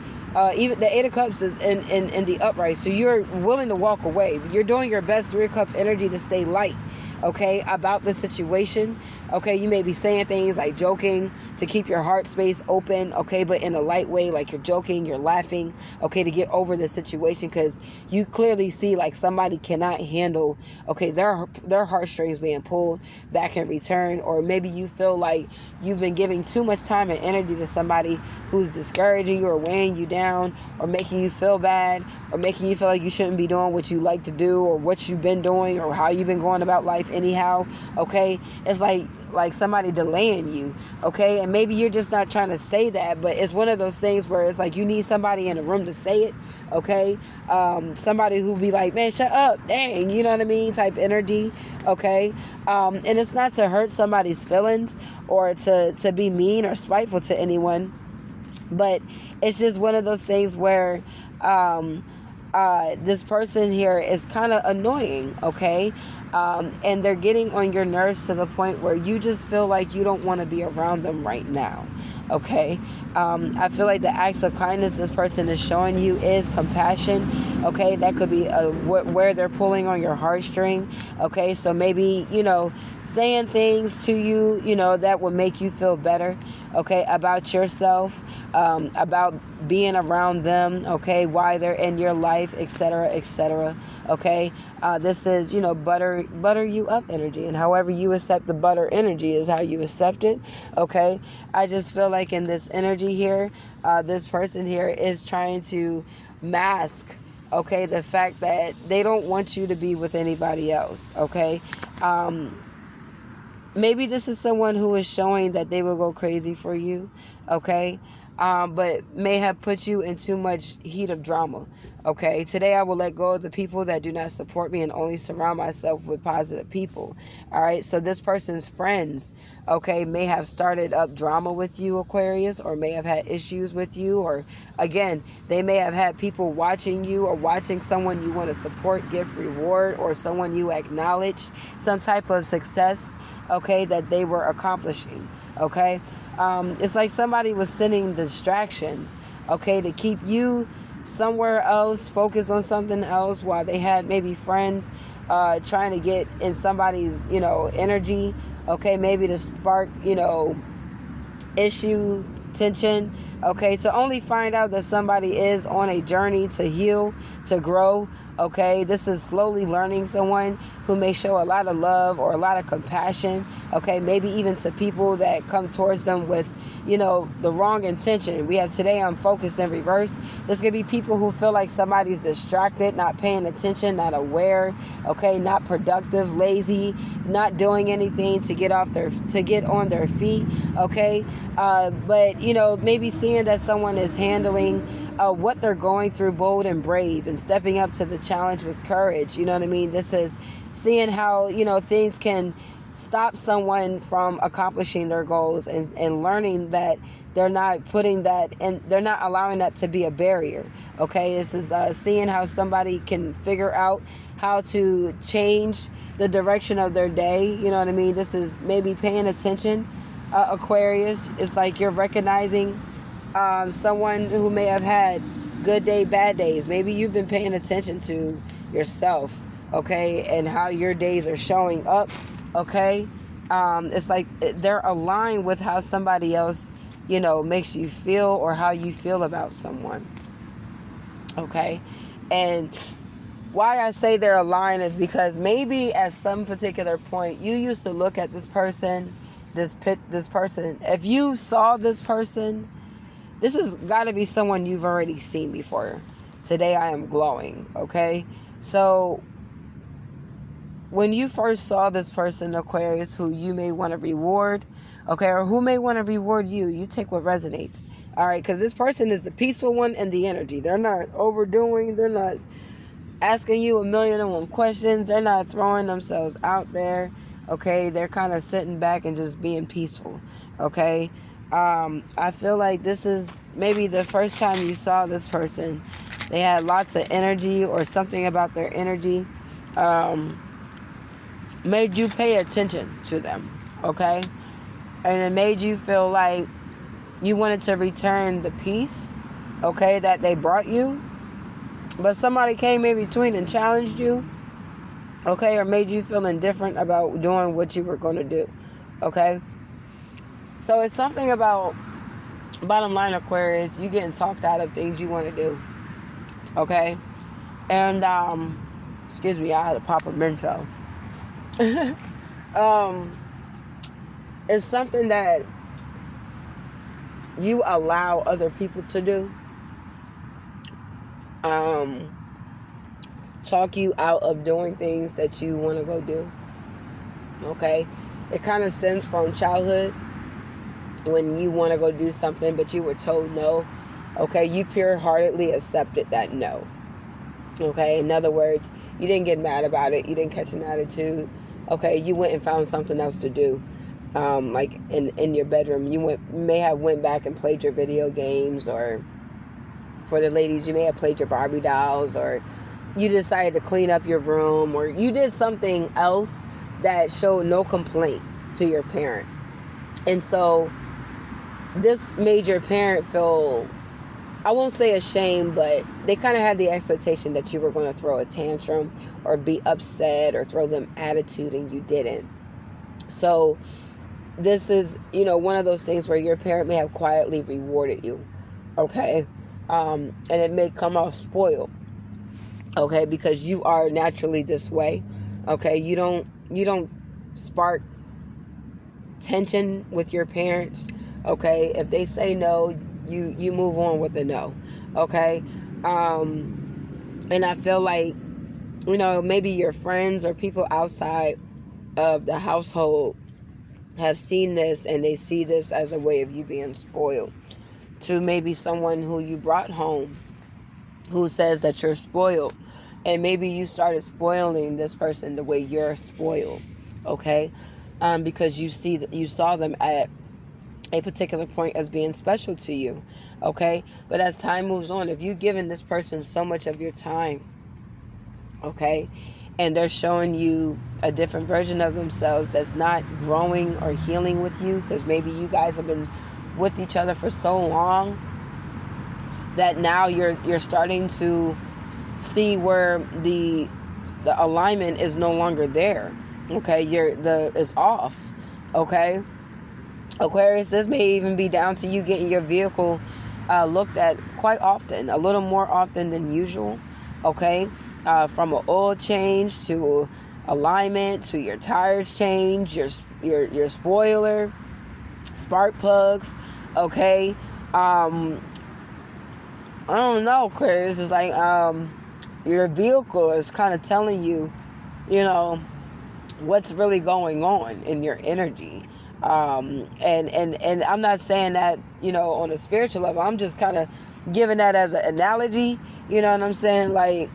Even the Eight of Cups is in the upright, so you're willing to walk away. You're doing your best, Three of Cup energy, to stay light, okay, about the situation. Okay, you may be saying things like joking to keep your heart space open, okay, but in a light way, like you're joking, you're laughing, okay, to get over the situation, because you clearly see like somebody cannot handle, okay, their heartstrings being pulled back in return. Or maybe you feel like you've been giving too much time and energy to somebody who's discouraging you or weighing you down, or making you feel bad, or making you feel like you shouldn't be doing what you like to do, or what you've been doing, or how you've been going about life anyhow, okay? It's like somebody delaying you, okay? And maybe you're just not trying to say that, but it's one of those things where it's like you need somebody in the room to say it, okay? Somebody who be like, man, shut up, dang, you know what I mean, type energy, okay? And it's not to hurt somebody's feelings or to be mean or spiteful to anyone, but it's just one of those things where this person here is kind of annoying, okay? And they're getting on your nerves to the point where you just feel like you don't want to be around them right now, okay? I feel like the acts of kindness this person is showing you is compassion, okay? That could be where they're pulling on your heartstring, okay? So maybe, saying things to you, that would make you feel better, okay, about yourself, about being around them, okay, why they're in your life, etc., okay? This is, butter you up energy, and however you accept the butter energy is how you accept it, okay? I just feel like in this energy here, this person here is trying to mask, okay, the fact that they don't want you to be with anybody else, okay? Maybe this is someone who is showing that they will go crazy for you, okay? But may have put you in too much heat of drama, okay? Today I will let go of the people that do not support me and only surround myself with positive people, all right? So this person's friends, okay, may have started up drama with you, Aquarius, or may have had issues with you, or again, they may have had people watching you or watching someone you want to support, give reward, or someone you acknowledge some type of success, okay, that they were accomplishing, okay? It's like somebody was sending distractions, okay, to keep you somewhere else, focus on something else, while they had maybe friends trying to get in somebody's, energy, okay, maybe to spark, issue, tension, okay, to only find out that somebody is on a journey to heal, to grow, okay? This is slowly learning someone who may show a lot of love or a lot of compassion, okay? Maybe even to people that come towards them with, the wrong intention. We have today on focus in reverse. This could be people who feel like somebody's distracted, not paying attention, not aware, okay? Not productive, lazy, not doing anything to get on their feet, okay? But, maybe seeing that someone is handling what they're going through bold and brave and stepping up to the challenge with courage. You know what I mean? This is seeing how, things can stop someone from accomplishing their goals, and learning that they're not putting that, and they're not allowing that to be a barrier, okay? This is seeing how somebody can figure out how to change the direction of their day. You know what I mean? This is maybe paying attention, Aquarius. It's like you're recognizing someone who may have had good day, bad days. Maybe you've been paying attention to yourself, okay, and how your days are showing up, okay. It's like they're aligned with how somebody else, you know, makes you feel, or how you feel about someone, okay. And why I say they're aligned is because maybe at some particular point you used to look at this person, this person. If you saw this person, this has got to be someone you've already seen before. Today I am glowing, okay? So when you first saw this person, Aquarius, who you may want to reward, okay, or who may want to reward you, you take what resonates, all right? Because this person is the peaceful one and the energy. They're not overdoing. They're not asking you 1,000,001 questions. They're not throwing themselves out there, okay? They're kind of sitting back and just being peaceful, okay? I feel like this is maybe the first time you saw this person. They had lots of energy, or something about their energy made you pay attention to them, okay? And it made you feel like you wanted to return the peace, okay, that they brought you. But somebody came in between and challenged you, okay, or made you feel indifferent about doing what you were going to do, okay? So it's something about, bottom line, Aquarius, you getting talked out of things you want to do, okay? And, excuse me, I had to pop a Mentos. It's something that you allow other people to do. Talk you out of doing things that you want to go do, okay? It kind of stems from childhood, when you want to go do something but you were told no, okay? You pure-heartedly accepted that no, okay? In other words, you didn't get mad about it, you didn't catch an attitude, okay? You went and found something else to do, like in your bedroom. You may have went back and played your video games, or for the ladies, you may have played your Barbie dolls, or you decided to clean up your room, or you did something else that showed no complaint to your parent. And so this made your parent feel, I won't say ashamed, but they kind of had the expectation that you were going to throw a tantrum or be upset or throw them attitude, and you didn't. So this is, you know, one of those things where your parent may have quietly rewarded you, okay? And it may come off spoiled, okay, because you are naturally this way, okay? You don't spark tension with your parents, okay? If they say no, you move on with the no, okay? And I feel like, you know, maybe your friends or people outside of the household have seen this, and they see this as a way of you being spoiled. To maybe someone who you brought home who says that you're spoiled, and maybe you started spoiling this person the way you're spoiled, okay? Because you saw them at a particular point as being special to you, okay? But as time moves on, if you've given this person so much of your time, okay, and they're showing you a different version of themselves that's not growing or healing with you, because maybe you guys have been with each other for so long that now you're starting to see where the alignment is no longer there, okay? Is off, okay? Aquarius, this may even be down to you getting your vehicle looked at quite often, a little more often than usual, okay? From an oil change to alignment to your tires change, your spoiler, spark plugs, okay? I don't know, Aquarius. It's like your vehicle is kind of telling you, you know, what's really going on in your energy. And I'm not saying that, you know, on a spiritual level. I'm just kind of giving that as an analogy. You know what I'm saying? Like,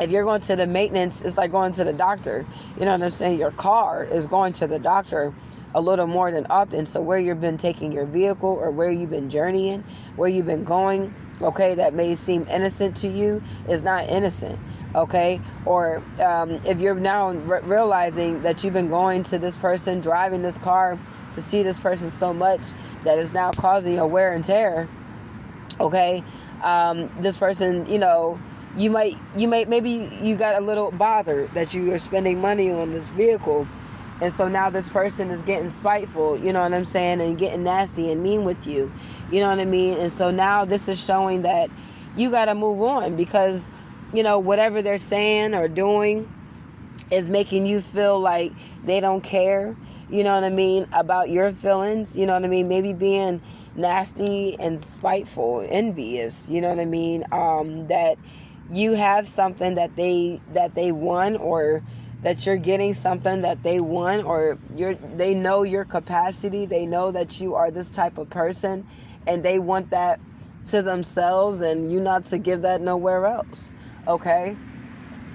if you're going to the maintenance, it's like going to the doctor. You know what I'm saying? Your car is going to the doctor a little more than often. So where you've been taking your vehicle, or where you've been journeying, where you've been going, okay, that may seem innocent to you is not innocent, okay? Or if you're now realizing that you've been going to this person, driving this car to see this person so much that it's now causing you wear and tear, okay? This person, maybe you got a little bothered that you are spending money on this vehicle. And so now this person is getting spiteful, you know what I'm saying, and getting nasty and mean with you, you know what I mean? And so now this is showing that you got to move on, because, whatever they're saying or doing is making you feel like they don't care, you know what I mean, about your feelings, you know what I mean? Maybe being nasty and spiteful, envious, you know what I mean? That you have something that they want, or that you're getting something that they want, or they know your capacity. They know that you are this type of person, and they want that to themselves, and you not to give that nowhere else. Okay?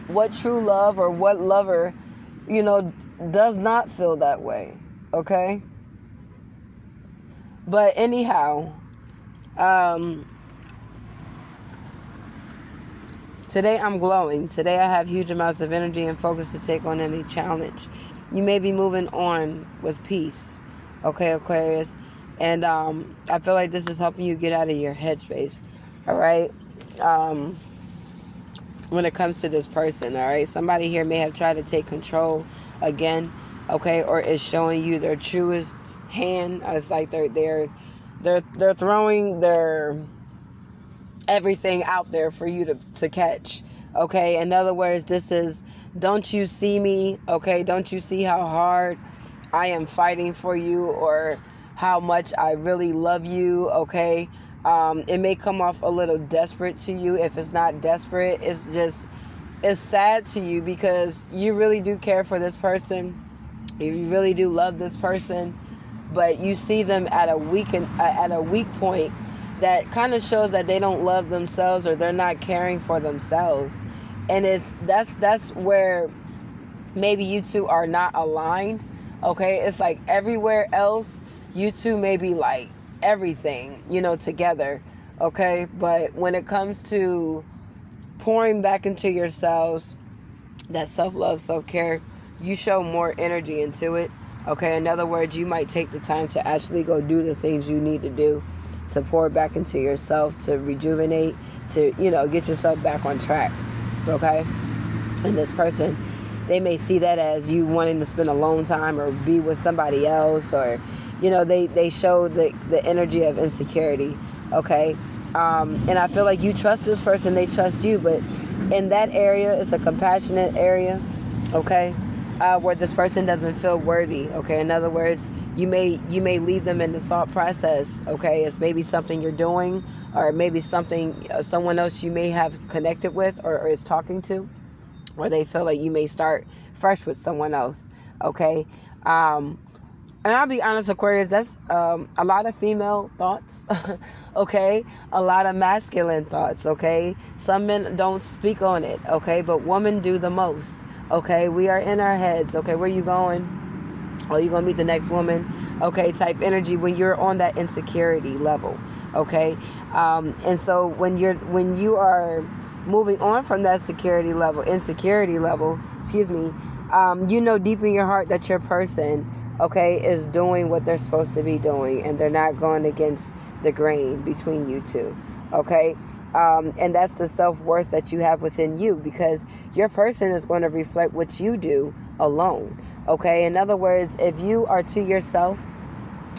What true love, or what lover, does not feel that way. Okay? But anyhow, today I'm glowing. Today I have huge amounts of energy and focus to take on any challenge. You may be moving on with peace. Okay, Aquarius? And I feel like this is helping you get out of your headspace. All right? When it comes to this person, all right? Somebody here may have tried to take control again, okay? Or is showing you their truest hand. It's like they're throwing their everything out there for you to catch. Okay, in other words, this is, don't you see me? Okay, don't you see how hard I am fighting for you, or how much I really love you? Okay, it may come off a little desperate to you. If it's not desperate, it's sad to you, because you really do care for this person. You really do love this person, but you see them at a weak point that kind of shows that they don't love themselves, or they're not caring for themselves. And that's where maybe you two are not aligned. Okay, it's like everywhere else you two may be like everything, together. Okay, but when it comes to pouring back into yourselves, that self-love, self-care, you show more energy into it. Okay, in other words, you might take the time to actually go do the things you need to do to pour back into yourself, to rejuvenate, to, get yourself back on track. Okay? And this person, they may see that as you wanting to spend alone time or be with somebody else, or, they show the energy of insecurity. Okay? And I feel like you trust this person, they trust you, but in that area, it's a compassionate area. Okay? Where this person doesn't feel worthy. Okay? In other words, you may leave them in the thought process. Okay, it's maybe something you're doing, or maybe something someone else you may have connected with, or is talking to, or they feel like you may start fresh with someone else. Okay, and I'll be honest, Aquarius, that's a lot of female thoughts. Okay, a lot of masculine thoughts. Okay, some men don't speak on it. Okay, but women do the most. Okay, we are in our heads. Okay, where you going? Oh, you're going to meet the next woman, okay, type energy when you're on that insecurity level, okay? And so when you are moving on from that insecurity level, deep in your heart that your person, okay, is doing what they're supposed to be doing, and they're not going against the grain between you two, okay? And that's the self-worth that you have within you, because your person is going to reflect what you do alone. Okay, in other words, if you are to yourself,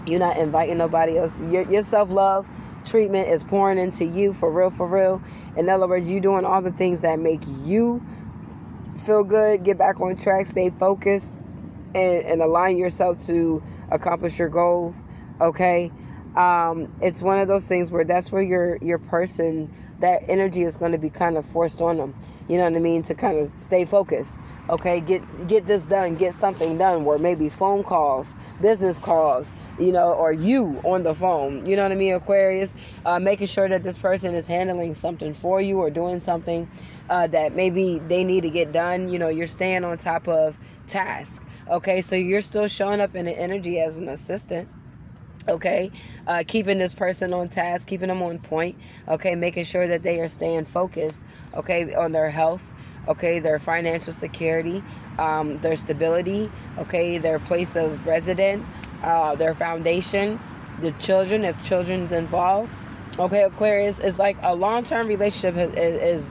you're not inviting nobody else. Your self-love treatment is pouring into you for real. In other words, you doing all the things that make you feel good, get back on track, stay focused, and align yourself to accomplish your goals. Okay, it's one of those things where that's where your person, that energy is going to be kind of forced on them. You know what I mean? To kind of stay focused. Okay, get this done, get something done, where maybe phone calls, business calls, or you on the phone, you know what I mean, Aquarius, making sure that this person is handling something for you, or doing something that maybe they need to get done. You're staying on top of task. Okay, so you're still showing up in the energy as an assistant. Okay, keeping this person on task, keeping them on point. Okay, making sure that they are staying focused, okay, on their health, okay, their financial security, their stability, okay, their place of residence, their foundation, the children, if children's involved, Okay, Aquarius, it's like a long-term relationship is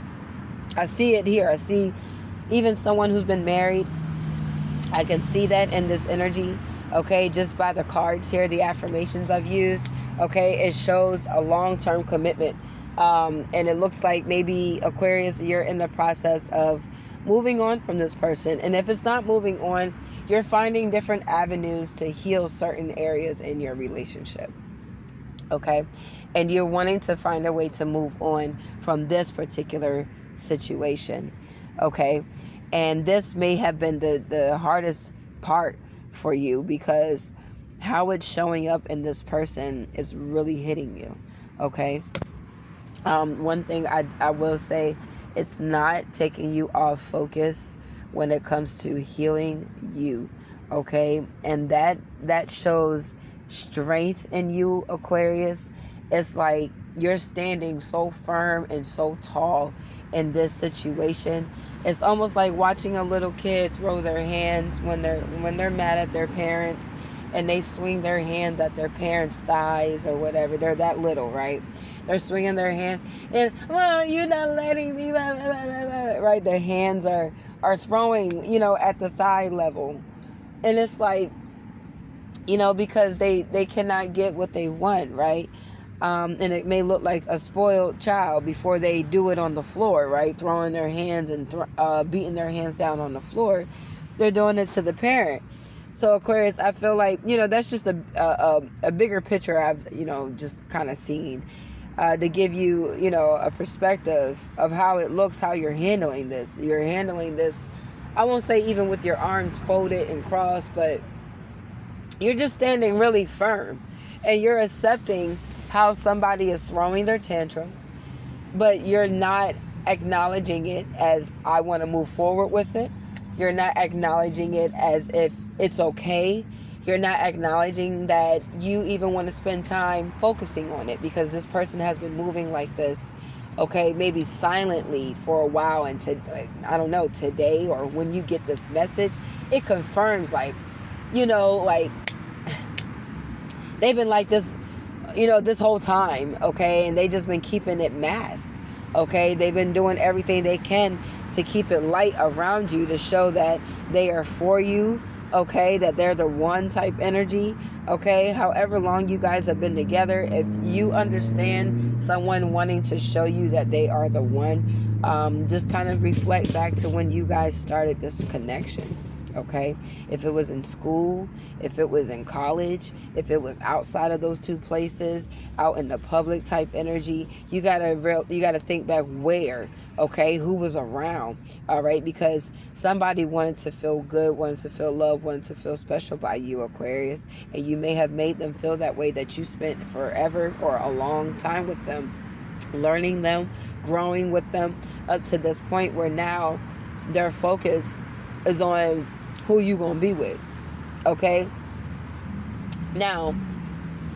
I see it here. I see even someone who's been married. I can see that in this energy, okay, just by the cards here, the affirmations I've used, okay, it shows a long-term commitment. And it looks like maybe, Aquarius, you're in the process of moving on from this person. And if it's not moving on, you're finding different avenues to heal certain areas in your relationship, okay? And you're wanting to find a way to move on from this particular situation, okay? And this may have been the hardest part for you, because how it's showing up in this person is really hitting you, okay? One thing I will say, it's not taking you off focus when it comes to healing you, okay? And that shows strength in you, Aquarius. It's like you're standing so firm and so tall in this situation. It's almost like watching a little kid throw their hands when they're mad at their parents, and they swing their hands at their parents' thighs or whatever. They're that little, right? They're swinging their hands, and, well, you're not letting me, blah, blah, blah, blah, right? Their hands are throwing, at the thigh level. And it's like, because they cannot get what they want, right? And it may look like a spoiled child before they do it on the floor, right? Throwing their hands and beating their hands down on the floor. They're doing it to the parent. So, Aquarius, I feel like, that's just a bigger picture I've, just kind of seen to give you, a perspective of how it looks, how you're handling this. You're handling this, I won't say even with your arms folded and crossed, but you're just standing really firm, and you're accepting how somebody is throwing their tantrum, but you're not acknowledging it as, I want to move forward with it. You're not acknowledging it as if it's okay. You're not acknowledging that you even want to spend time focusing on it, because this person has been moving like this, okay, maybe silently for a while, and I don't know, today or when you get this message, it confirms, like, like they've been like this, this whole time, okay? And they just been keeping it masked, okay? They've been doing everything they can to keep it light around you, to show that they are for you, okay? That they're the one type energy, okay? However long you guys have been together, if you understand someone wanting to show you that they are the one, just kind of reflect back to when you guys started this connection. Okay, if it was in school, if it was in college, if it was outside of those two places, out in the public type energy, you gotta think back where, okay, who was around, all right, because somebody wanted to feel good, wanted to feel loved, wanted to feel special by you, Aquarius, and you may have made them feel that way, that you spent forever or a long time with them, learning them, growing with them, up to this point where now their focus is on who you gonna be with, okay? Now,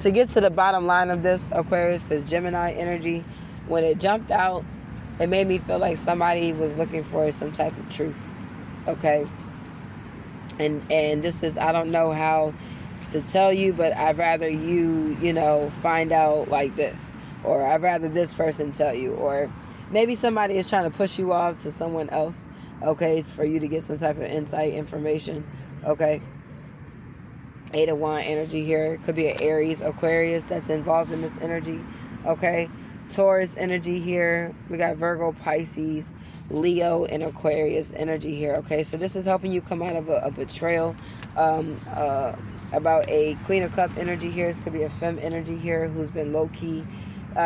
to get to the bottom line of this, Aquarius, this Gemini energy, when it jumped out, it made me feel like somebody was looking for some type of truth, okay? And this is, I don't know how to tell you, but I'd rather you, find out like this, or I'd rather this person tell you, or maybe somebody is trying to push you off to someone else, okay, it's for you to get some type of insight information, okay? 8 of Wands energy here. Could be an Aries, Aquarius that's involved in this energy, okay? Taurus energy here. We got Virgo, Pisces, Leo, and Aquarius energy here, okay? So this is helping you come out of a betrayal, about a Queen of Cup energy here. This could be a femme energy here who's been low-key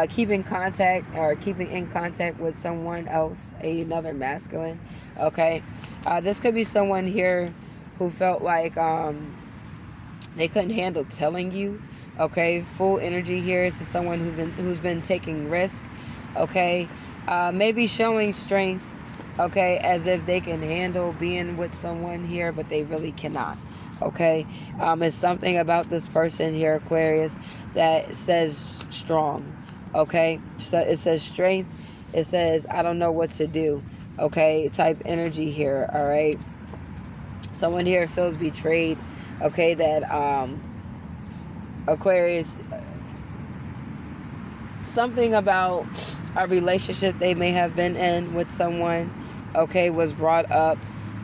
keeping in contact with someone else, another masculine, okay? This could be someone here who felt like they couldn't handle telling you, okay? Full energy here. This is someone who's been taking risk, okay? Maybe showing strength, okay, as if they can handle being with someone here, but they really cannot, okay? It's something about this person here, Aquarius, that says strong, okay? So it says strength. It says, I don't know what to do, okay? Type energy here, all right? Someone here feels betrayed, okay? That Aquarius something about a relationship they may have been in with someone, okay, was brought up.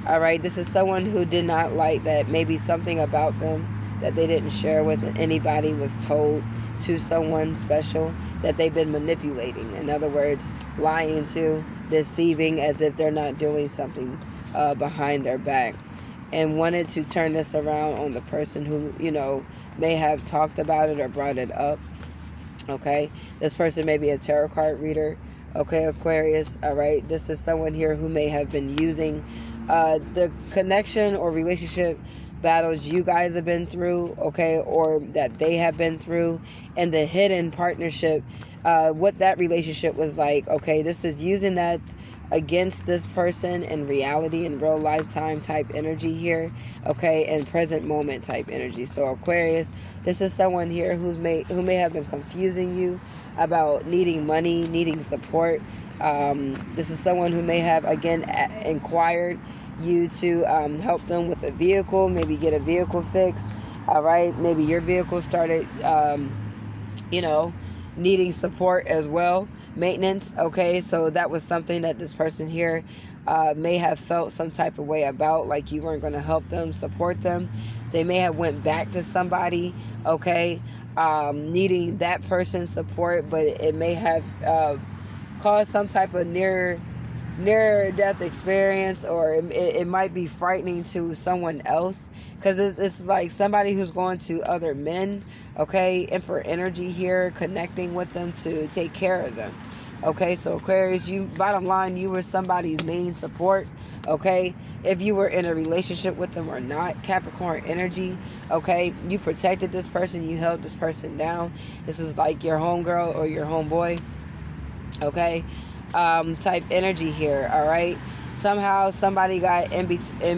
All right, this is someone who did not like that maybe something about them that they didn't share with anybody was told to someone special that they've been manipulating. In other words, lying to, deceiving as if they're not doing something behind their back, and wanted to turn this around on the person who, you know, may have talked about it or brought it up. Okay, this person may be a tarot card reader. Okay, Aquarius. All right, this is someone here who may have been using the connection or relationship battles you guys have been through, okay, or that they have been through, and the hidden partnership, what that relationship was like. Okay, this is using that against this person in reality, in real lifetime type energy here, okay, and present moment type energy. So Aquarius, this is someone here who may have been confusing you about needing money, needing support. This is someone who may have, again, inquired you to help them with a vehicle, maybe get a vehicle fixed. All right, maybe your vehicle started, you know, needing support as well, maintenance. Okay, so that was something that this person here may have felt some type of way about, like you weren't going to help them, support them. They may have went back to somebody, okay, needing that person's support, but it may have caused some type of near death experience, or it might be frightening to someone else, because it's like somebody who's going to other men, okay, Emperor energy here, connecting with them to take care of them. Okay, so Aquarius, you, bottom line, you were somebody's main support, okay, if you were in a relationship with them or not. Capricorn energy, okay, you protected this person, you held this person down. This is like your homegirl or your homeboy, okay, type energy here. All right, somehow somebody got in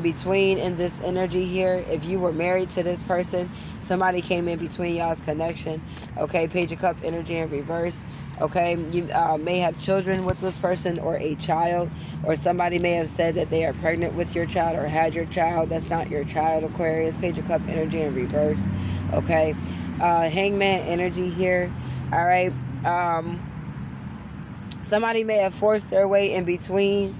between in this energy here. If you were married to this person, somebody came in between y'all's connection. Okay, Page of Cup energy in reverse. Okay, you may have children with this person, or a child, or somebody may have said that they are pregnant with your child or had your child. That's not your child, Aquarius. Page of Cup energy in reverse. Okay, Hangman energy here. All right, somebody may have forced their way in between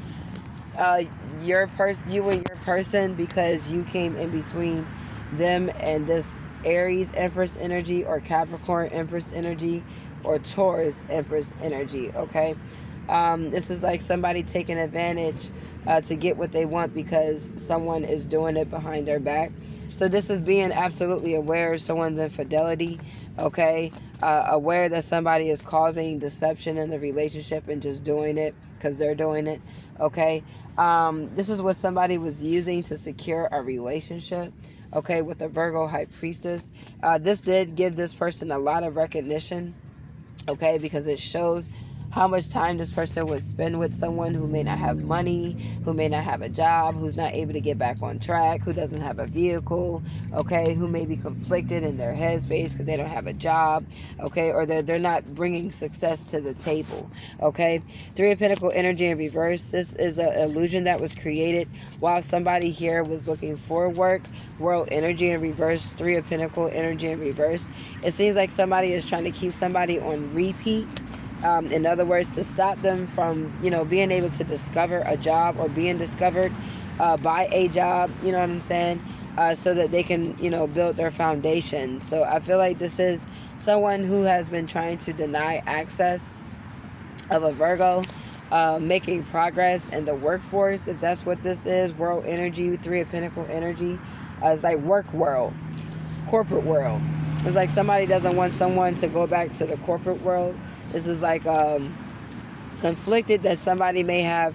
you and your person, because you came in between them and this Aries Empress energy, or Capricorn Empress energy, or Taurus Empress energy. Okay, this is like somebody taking advantage to get what they want, because someone is doing it behind their back. So this is being absolutely aware of someone's infidelity, okay, aware that somebody is causing deception in the relationship and just doing it because they're doing it, okay. This is what somebody was using to secure a relationship, okay, with a Virgo High Priestess. This did give this person a lot of recognition, okay, because it shows how much time this person would spend with someone who may not have money, who may not have a job, who's not able to get back on track, who doesn't have a vehicle, okay, who may be conflicted in their headspace because they don't have a job, okay, or they're not bringing success to the table, okay. Three of Pentacle energy in reverse. This is an illusion that was created while somebody here was looking for work. World energy in reverse. Three of Pentacle energy in reverse. It seems like somebody is trying to keep somebody on repeat. In other words, to stop them from, you know, being able to discover a job, or being discovered by a job, you know what I'm saying, so that they can, you know, build their foundation. So I feel like this is someone who has been trying to deny access of a Virgo, making progress in the workforce, if that's what this is. World energy, Three of Pentacle energy. It's like work world, corporate world. It's like somebody doesn't want someone to go back to the corporate world. This is like conflicted that somebody may have,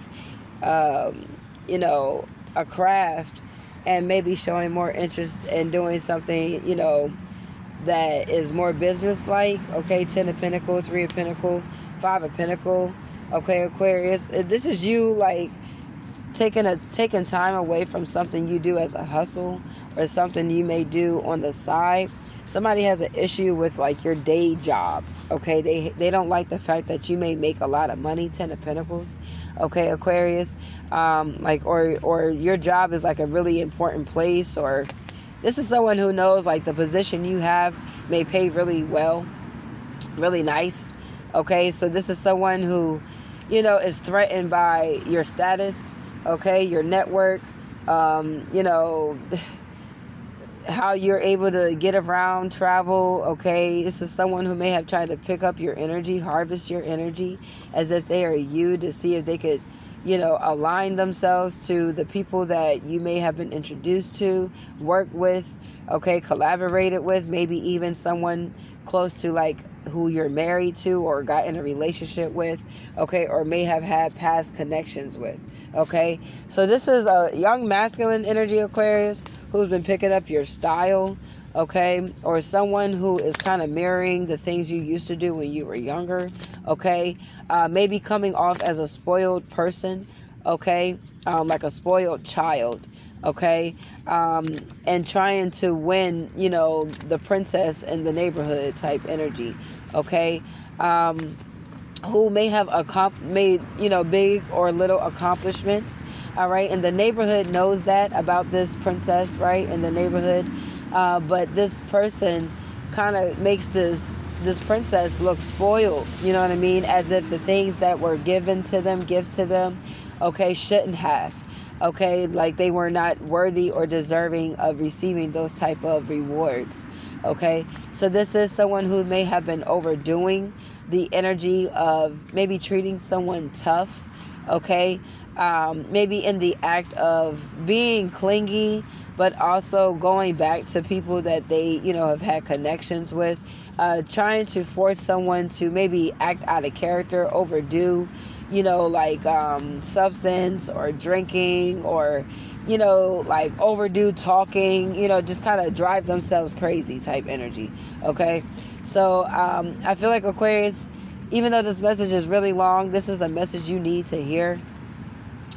you know, a craft, and maybe showing more interest in doing something, you know, that is more business-like. Okay, Ten of Pentacles, Three of Pentacles, Five of Pentacles. Okay, Aquarius, this is you like taking time away from something you do as a hustle, or something you may do on the side. Somebody has an issue with like your day job, okay? They don't like the fact that you may make a lot of money, Ten of Pentacles, okay, Aquarius, like, or your job is like a really important place, or this is someone who knows like the position you have may pay really well, really nice, Okay, so this is someone who, is threatened by your status, okay, your network, you know, how you're able to get around, travel, okay. This is someone who may have tried to pick up your energy, harvest your energy as if they are you, to see if they could, align themselves to the people that you may have been introduced to, work with, okay, collaborated with, maybe even someone close to like who you're married to or got in a relationship with, okay, or may have had past connections with, okay. So this is a young masculine energy, Aquarius, who's been picking up your style, okay, or someone who is kind of mirroring the things you used to do when you were younger, okay, maybe coming off as a spoiled person, okay, like a spoiled child, okay, and trying to win, the princess in the neighborhood type energy, okay, who may have made, big or little accomplishments, all right, and the neighborhood knows that about this princess, right, in the neighborhood, but this person kind of makes this princess look spoiled, you know what I mean, as if the things that were given to them, gifts to them, okay, shouldn't have, okay, like they were not worthy or deserving of receiving those type of rewards, okay. So this is someone who may have been overdoing the energy of maybe treating someone tough, okay, maybe in the act of being clingy, but also going back to people that they, have had connections with, trying to force someone to maybe act out of character, overdo, like substance or drinking, or like overdue talking, just kind of drive themselves crazy type energy, okay. So I feel like, Aquarius, even though this message is really long, this is a message you need to hear,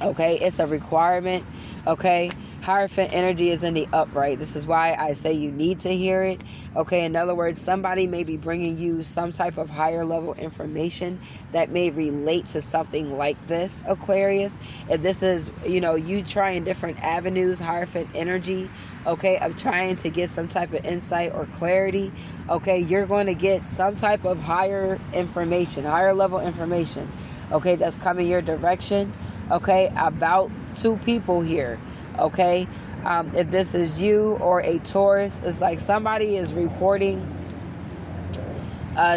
okay. It's a requirement, okay. Hierophant energy is in the upright. This is why I say you need to hear it, okay. In other words, somebody may be bringing you some type of higher level information that may relate to something like this, Aquarius. If this is, you trying different avenues, Hierophant energy, okay, of trying to get some type of insight or clarity, okay, you're going to get some type of higher information, higher level information, okay, that's coming your direction, okay, about two people here, okay. If this is you or a Taurus, it's like somebody is reporting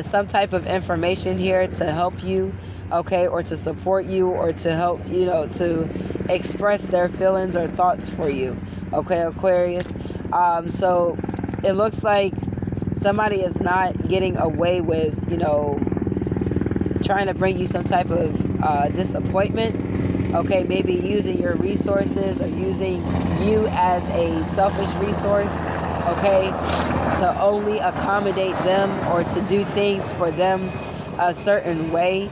some type of information here to help you, okay, or to support you, or to help, to express their feelings or thoughts for you, okay, Aquarius. So it looks like somebody is not getting away with, trying to bring you some type of disappointment, okay, maybe using your resources or using you as a selfish resource, okay, to only accommodate them or to do things for them a certain way.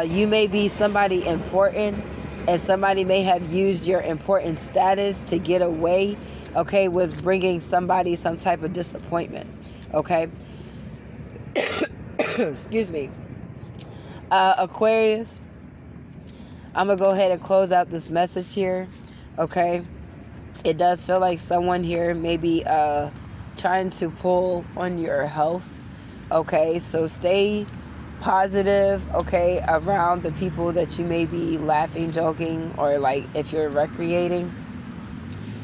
You may be somebody important, and somebody may have used your important status to get away, okay, with bringing somebody some type of disappointment, okay. Excuse me. Aquarius, I'm going to go ahead and close out this message here, okay. It does feel like someone here may be trying to pull on your health, okay. So stay positive, okay, around the people that you may be laughing, joking, or like if you're recreating,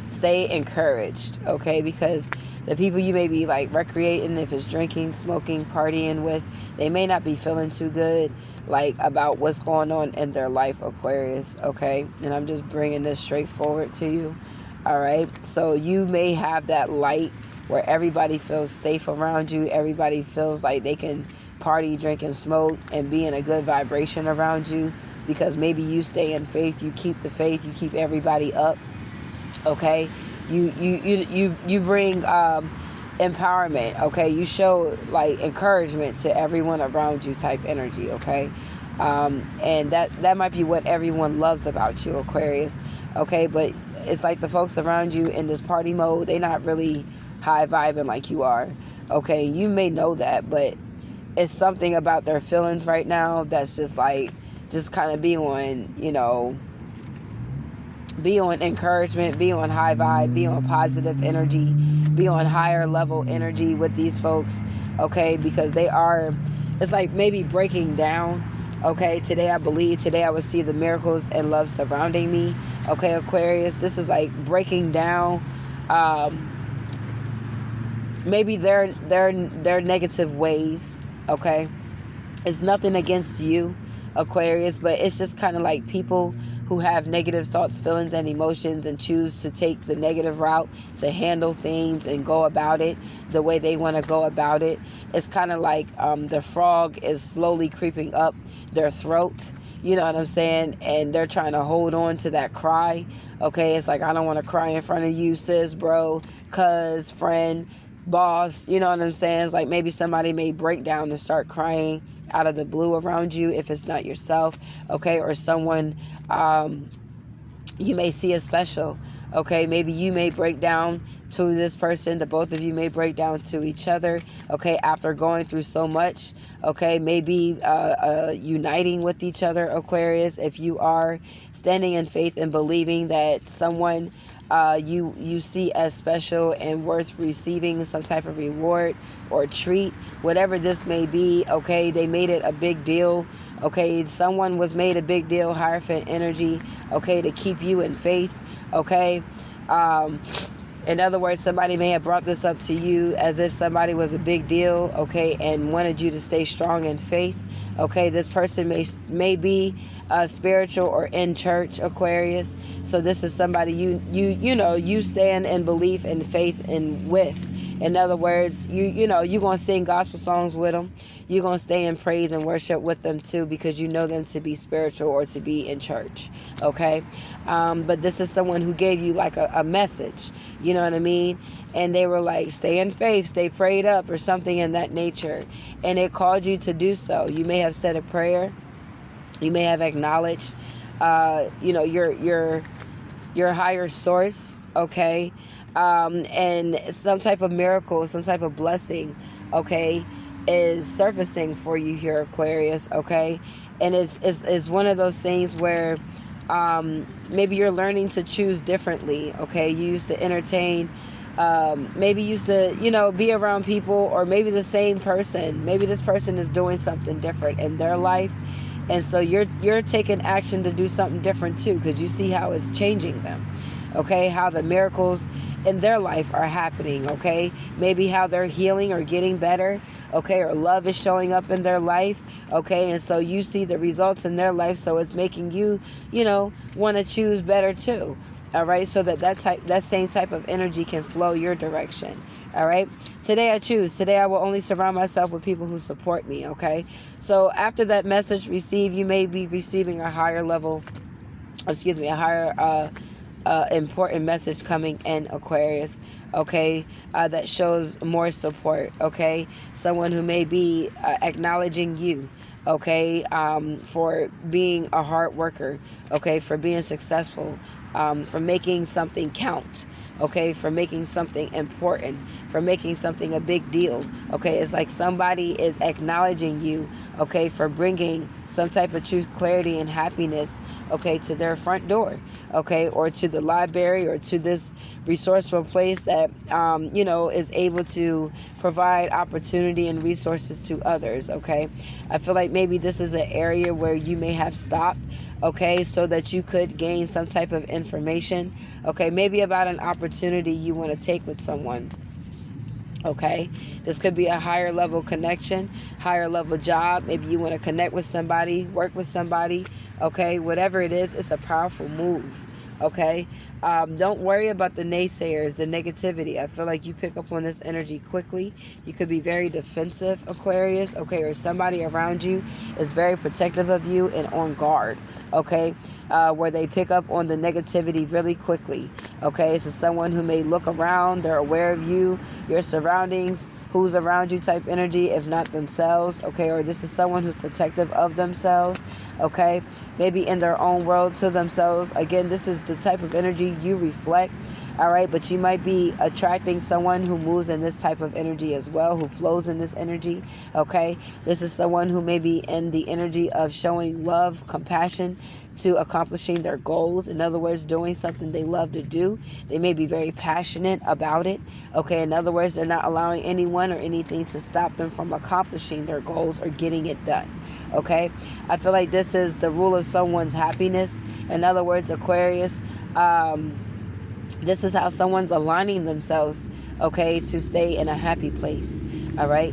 stay encouraged, okay, because the people you may be like recreating, if it's drinking, smoking, partying with, they may not be feeling too good like about what's going on in their life, Aquarius, okay. And I'm just bringing this straight forward to you, all right. So you may have that light where everybody feels safe around you, everybody feels like they can party, drink, and smoke and be in a good vibration around you, because maybe you stay in faith, you keep the faith, you keep everybody up, okay. You bring empowerment, okay. You show like encouragement to everyone around you type energy, okay. And that might be what everyone loves about you, Aquarius, okay. But it's like the folks around you in this party mode, they not really high vibing like you are, okay. You may know that, but it's something about their feelings right now that's just like, just kind of be on, be on encouragement, be on high vibe, be on positive energy, be on higher level energy with these folks, okay, because they are it's like maybe breaking down. Okay, today I believe, today I will see the miracles and love surrounding me. Okay, Aquarius, this is like breaking down maybe their negative ways. Okay, it's nothing against you, Aquarius, but it's just kind of like people who have negative thoughts, feelings, and emotions and choose to take the negative route to handle things and go about it the way they want to go about it. It's kind of like the frog is slowly creeping up their throat. You know what I'm saying? And they're trying to hold on to that cry. Okay, it's like, I don't want to cry in front of you, sis, bro, cuz, friend, boss. You know what I'm saying? It's like maybe somebody may break down and start crying out of the blue around you if it's not yourself. Okay, or someone you may see as special. Okay, maybe you may break down to this person. The both of you may break down to each other. Okay, after going through so much. Okay, maybe uniting with each other, Aquarius, if you are standing in faith and believing that someone you see as special and worth receiving some type of reward or treat, whatever this may be. Okay, they made it a big deal. Okay, someone was made a big deal, Hierophant energy, okay, to keep you in faith. Okay, in other words, somebody may have brought this up to you as if somebody was a big deal, okay, and wanted you to stay strong in faith. Okay, this person may be spiritual or in church, Aquarius. So this is somebody you know you stand in belief and faith and with. In other words, you're gonna sing gospel songs with them. You're gonna stay in praise and worship with them too, because you know them to be spiritual or to be in church. Okay, but this is someone who gave you like a message. You know what I mean? And they were like, stay in faith, stay prayed up, or something in that nature. And it called you to do so. You may have said a prayer. You may have acknowledged, your higher source. Okay. And some type of miracle, some type of blessing, okay, is surfacing for you here, Aquarius, okay? And it's one of those things where maybe you're learning to choose differently, okay? You used to entertain, maybe used to, be around people, or maybe the same person. Maybe this person is doing something different in their life, and so you're taking action to do something different too, because you see how it's changing them. Okay, how the miracles in their life are happening. Okay, maybe how they're healing or getting better. Okay, or love is showing up in their life. Okay, and so you see the results in their life, so it's making you, want to choose better too. All right, so that same type of energy can flow your direction. All right, today I will only surround myself with people who support me. Okay, so after that message received, you may be receiving a higher important message coming in, Aquarius. Okay, that shows more support. Okay, someone who may be acknowledging you. Okay, for being a hard worker. Okay, for being successful, for making something count. Okay, for making something important, for making something a big deal. Okay, it's like somebody is acknowledging you, okay, for bringing some type of truth, clarity, and happiness, okay, to their front door, okay, or to the library, or to this resourceful place that, is able to provide opportunity and resources to others, okay. I feel like maybe this is an area where you may have stopped, okay, so that you could gain some type of information, okay, maybe about an opportunity you want to take with someone. Okay, this could be a higher level connection, higher level job. Maybe you want to connect with somebody, work with somebody. Okay, whatever it is, it's a powerful move. Okay, don't worry about the naysayers, the negativity. I feel like you pick up on this energy quickly. You could be very defensive, Aquarius. Okay, or somebody around you is very protective of you and on guard. Okay, where they pick up on the negativity really quickly. Okay, so someone who may look around, they're aware of you, your surroundings, who's around you type energy, if not themselves. Okay, or this is someone who's protective of themselves. Okay, maybe in their own world to themselves. Again, this is the type of energy you reflect. All right, but you might be attracting someone who moves in this type of energy as well, who flows in this energy. Okay, this is someone who may be in the energy of showing love, compassion to accomplishing their goals. In other words, doing something they love to do. They may be very passionate about it. Okay, in other words, they're not allowing anyone or anything to stop them from accomplishing their goals or getting it done. Okay, I feel like this is the rule of someone's happiness. In other words, Aquarius, this is how someone's aligning themselves, okay, to stay in a happy place. All right.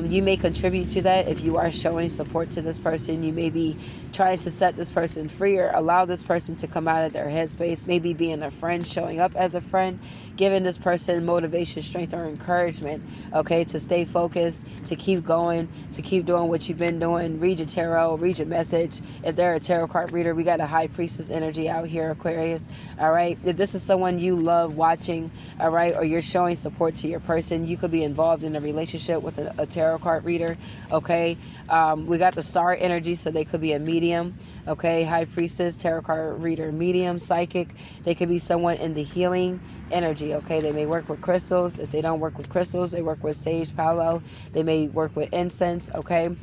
You may contribute to that if you are showing support to this person. You may be trying to set this person free or allow this person to come out of their headspace. Maybe being a friend, showing up as a friend, giving this person motivation, strength, or encouragement, okay, to stay focused, to keep going, to keep doing what you've been doing. Read your tarot, read your message. If they're a tarot card reader, we got a high priestess energy out here, Aquarius. All right. If this is someone you love watching, all right, or you're showing support to your person, you could be involved in a relationship with a tarot card reader. Okay. We got the star energy, so they could be a medium. Okay. High priestess, tarot card reader, medium, psychic. They could be someone in the healing energy. Okay. They may work with crystals. If they don't work with crystals, they work with sage, palo. They may work with incense. Okay.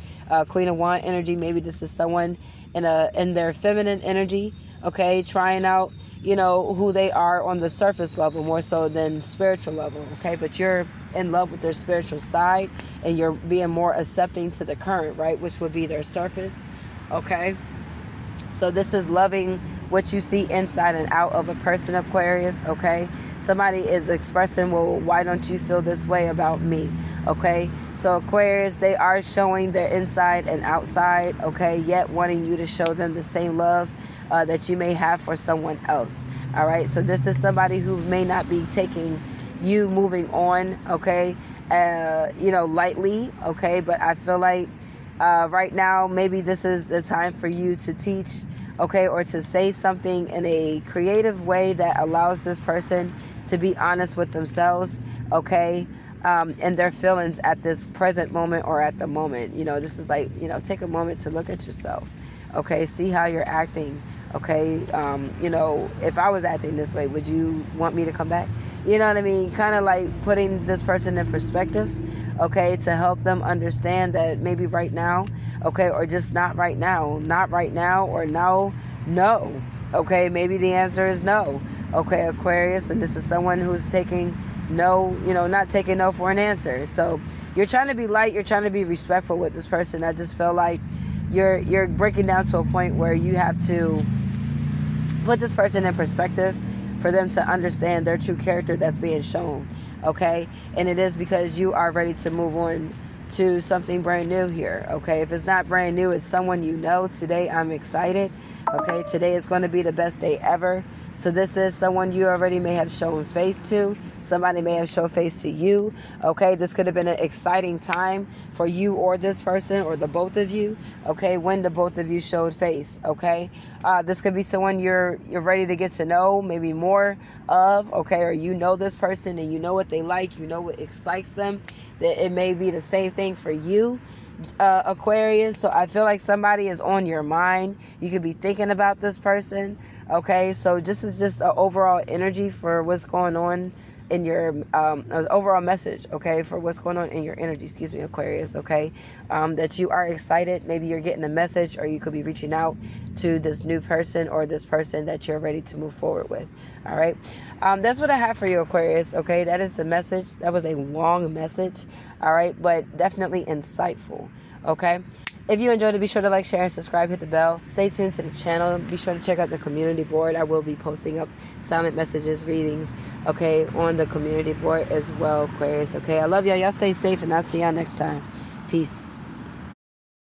Queen of Wands energy. Maybe this is someone in their feminine energy. Okay. Trying out, you know, who they are on the surface level more so than spiritual level. Okay. But you're in love with their spiritual side and you're being more accepting to the current, right? Which would be their surface. Okay. So this is loving what you see inside and out of a person, Aquarius. Okay. Somebody is expressing, well, why don't you feel this way about me? Okay. So Aquarius, they are showing their inside and outside. Okay. Yet wanting you to show them the same love that you may have for someone else. All right. So this is somebody who may not be taking you moving on, okay, you know, lightly. Okay. But I feel like right now, maybe this is the time for you to teach, okay, or to say something in a creative way that allows this person to be honest with themselves, okay, and their feelings at this present moment or at the moment. You know, this is like, you know, take a moment to look at yourself. Okay. See how you're acting. Okay. You know, if I was acting this way, would you want me to come back? You know what I mean? Kind of like putting this person in perspective, okay, to help them understand that maybe right now, okay, or just not right now, or no, okay, maybe the answer is no, okay, Aquarius, and this is someone who's taking no, you know, not taking no for an answer. So you're trying to be light, you're trying to be respectful with this person. I just feel like you're breaking down to a point where you have to put this person in perspective for them to understand their true character that's being shown. Okay. And it is because you are ready to move on to something brand new here. Okay. If it's not brand new, it's someone you know. Today, I'm excited. Okay. Today is going to be the best day ever. So this is someone you already may have shown face to. Somebody may have shown face to you. Okay. This could have been an exciting time for you or this person or the both of you. Okay. When the both of you showed face. Okay. This could be someone you're ready to get to know, maybe more of. Okay. Or you know this person and you know what they like. You know what excites them. That it may be the same thing for you, Aquarius. So I feel like somebody is on your mind. You could be thinking about this person. Okay, so this is just an overall energy for what's going on in your overall message, okay, for what's going on in your energy, excuse me, Aquarius, okay, that you are excited. Maybe you're getting a message, or you could be reaching out to this new person or this person that you're ready to move forward with. All right, that's what I have for you, Aquarius. Okay, that is the message. That was a long message. All right, but definitely insightful. Okay. If you enjoyed it, be sure to like, share, and subscribe. Hit the bell. Stay tuned to the channel. Be sure to check out the community board. I will be posting up silent messages, readings, okay, on the community board as well, Aquarius. Okay, I love y'all. Y'all stay safe, and I'll see y'all next time. Peace.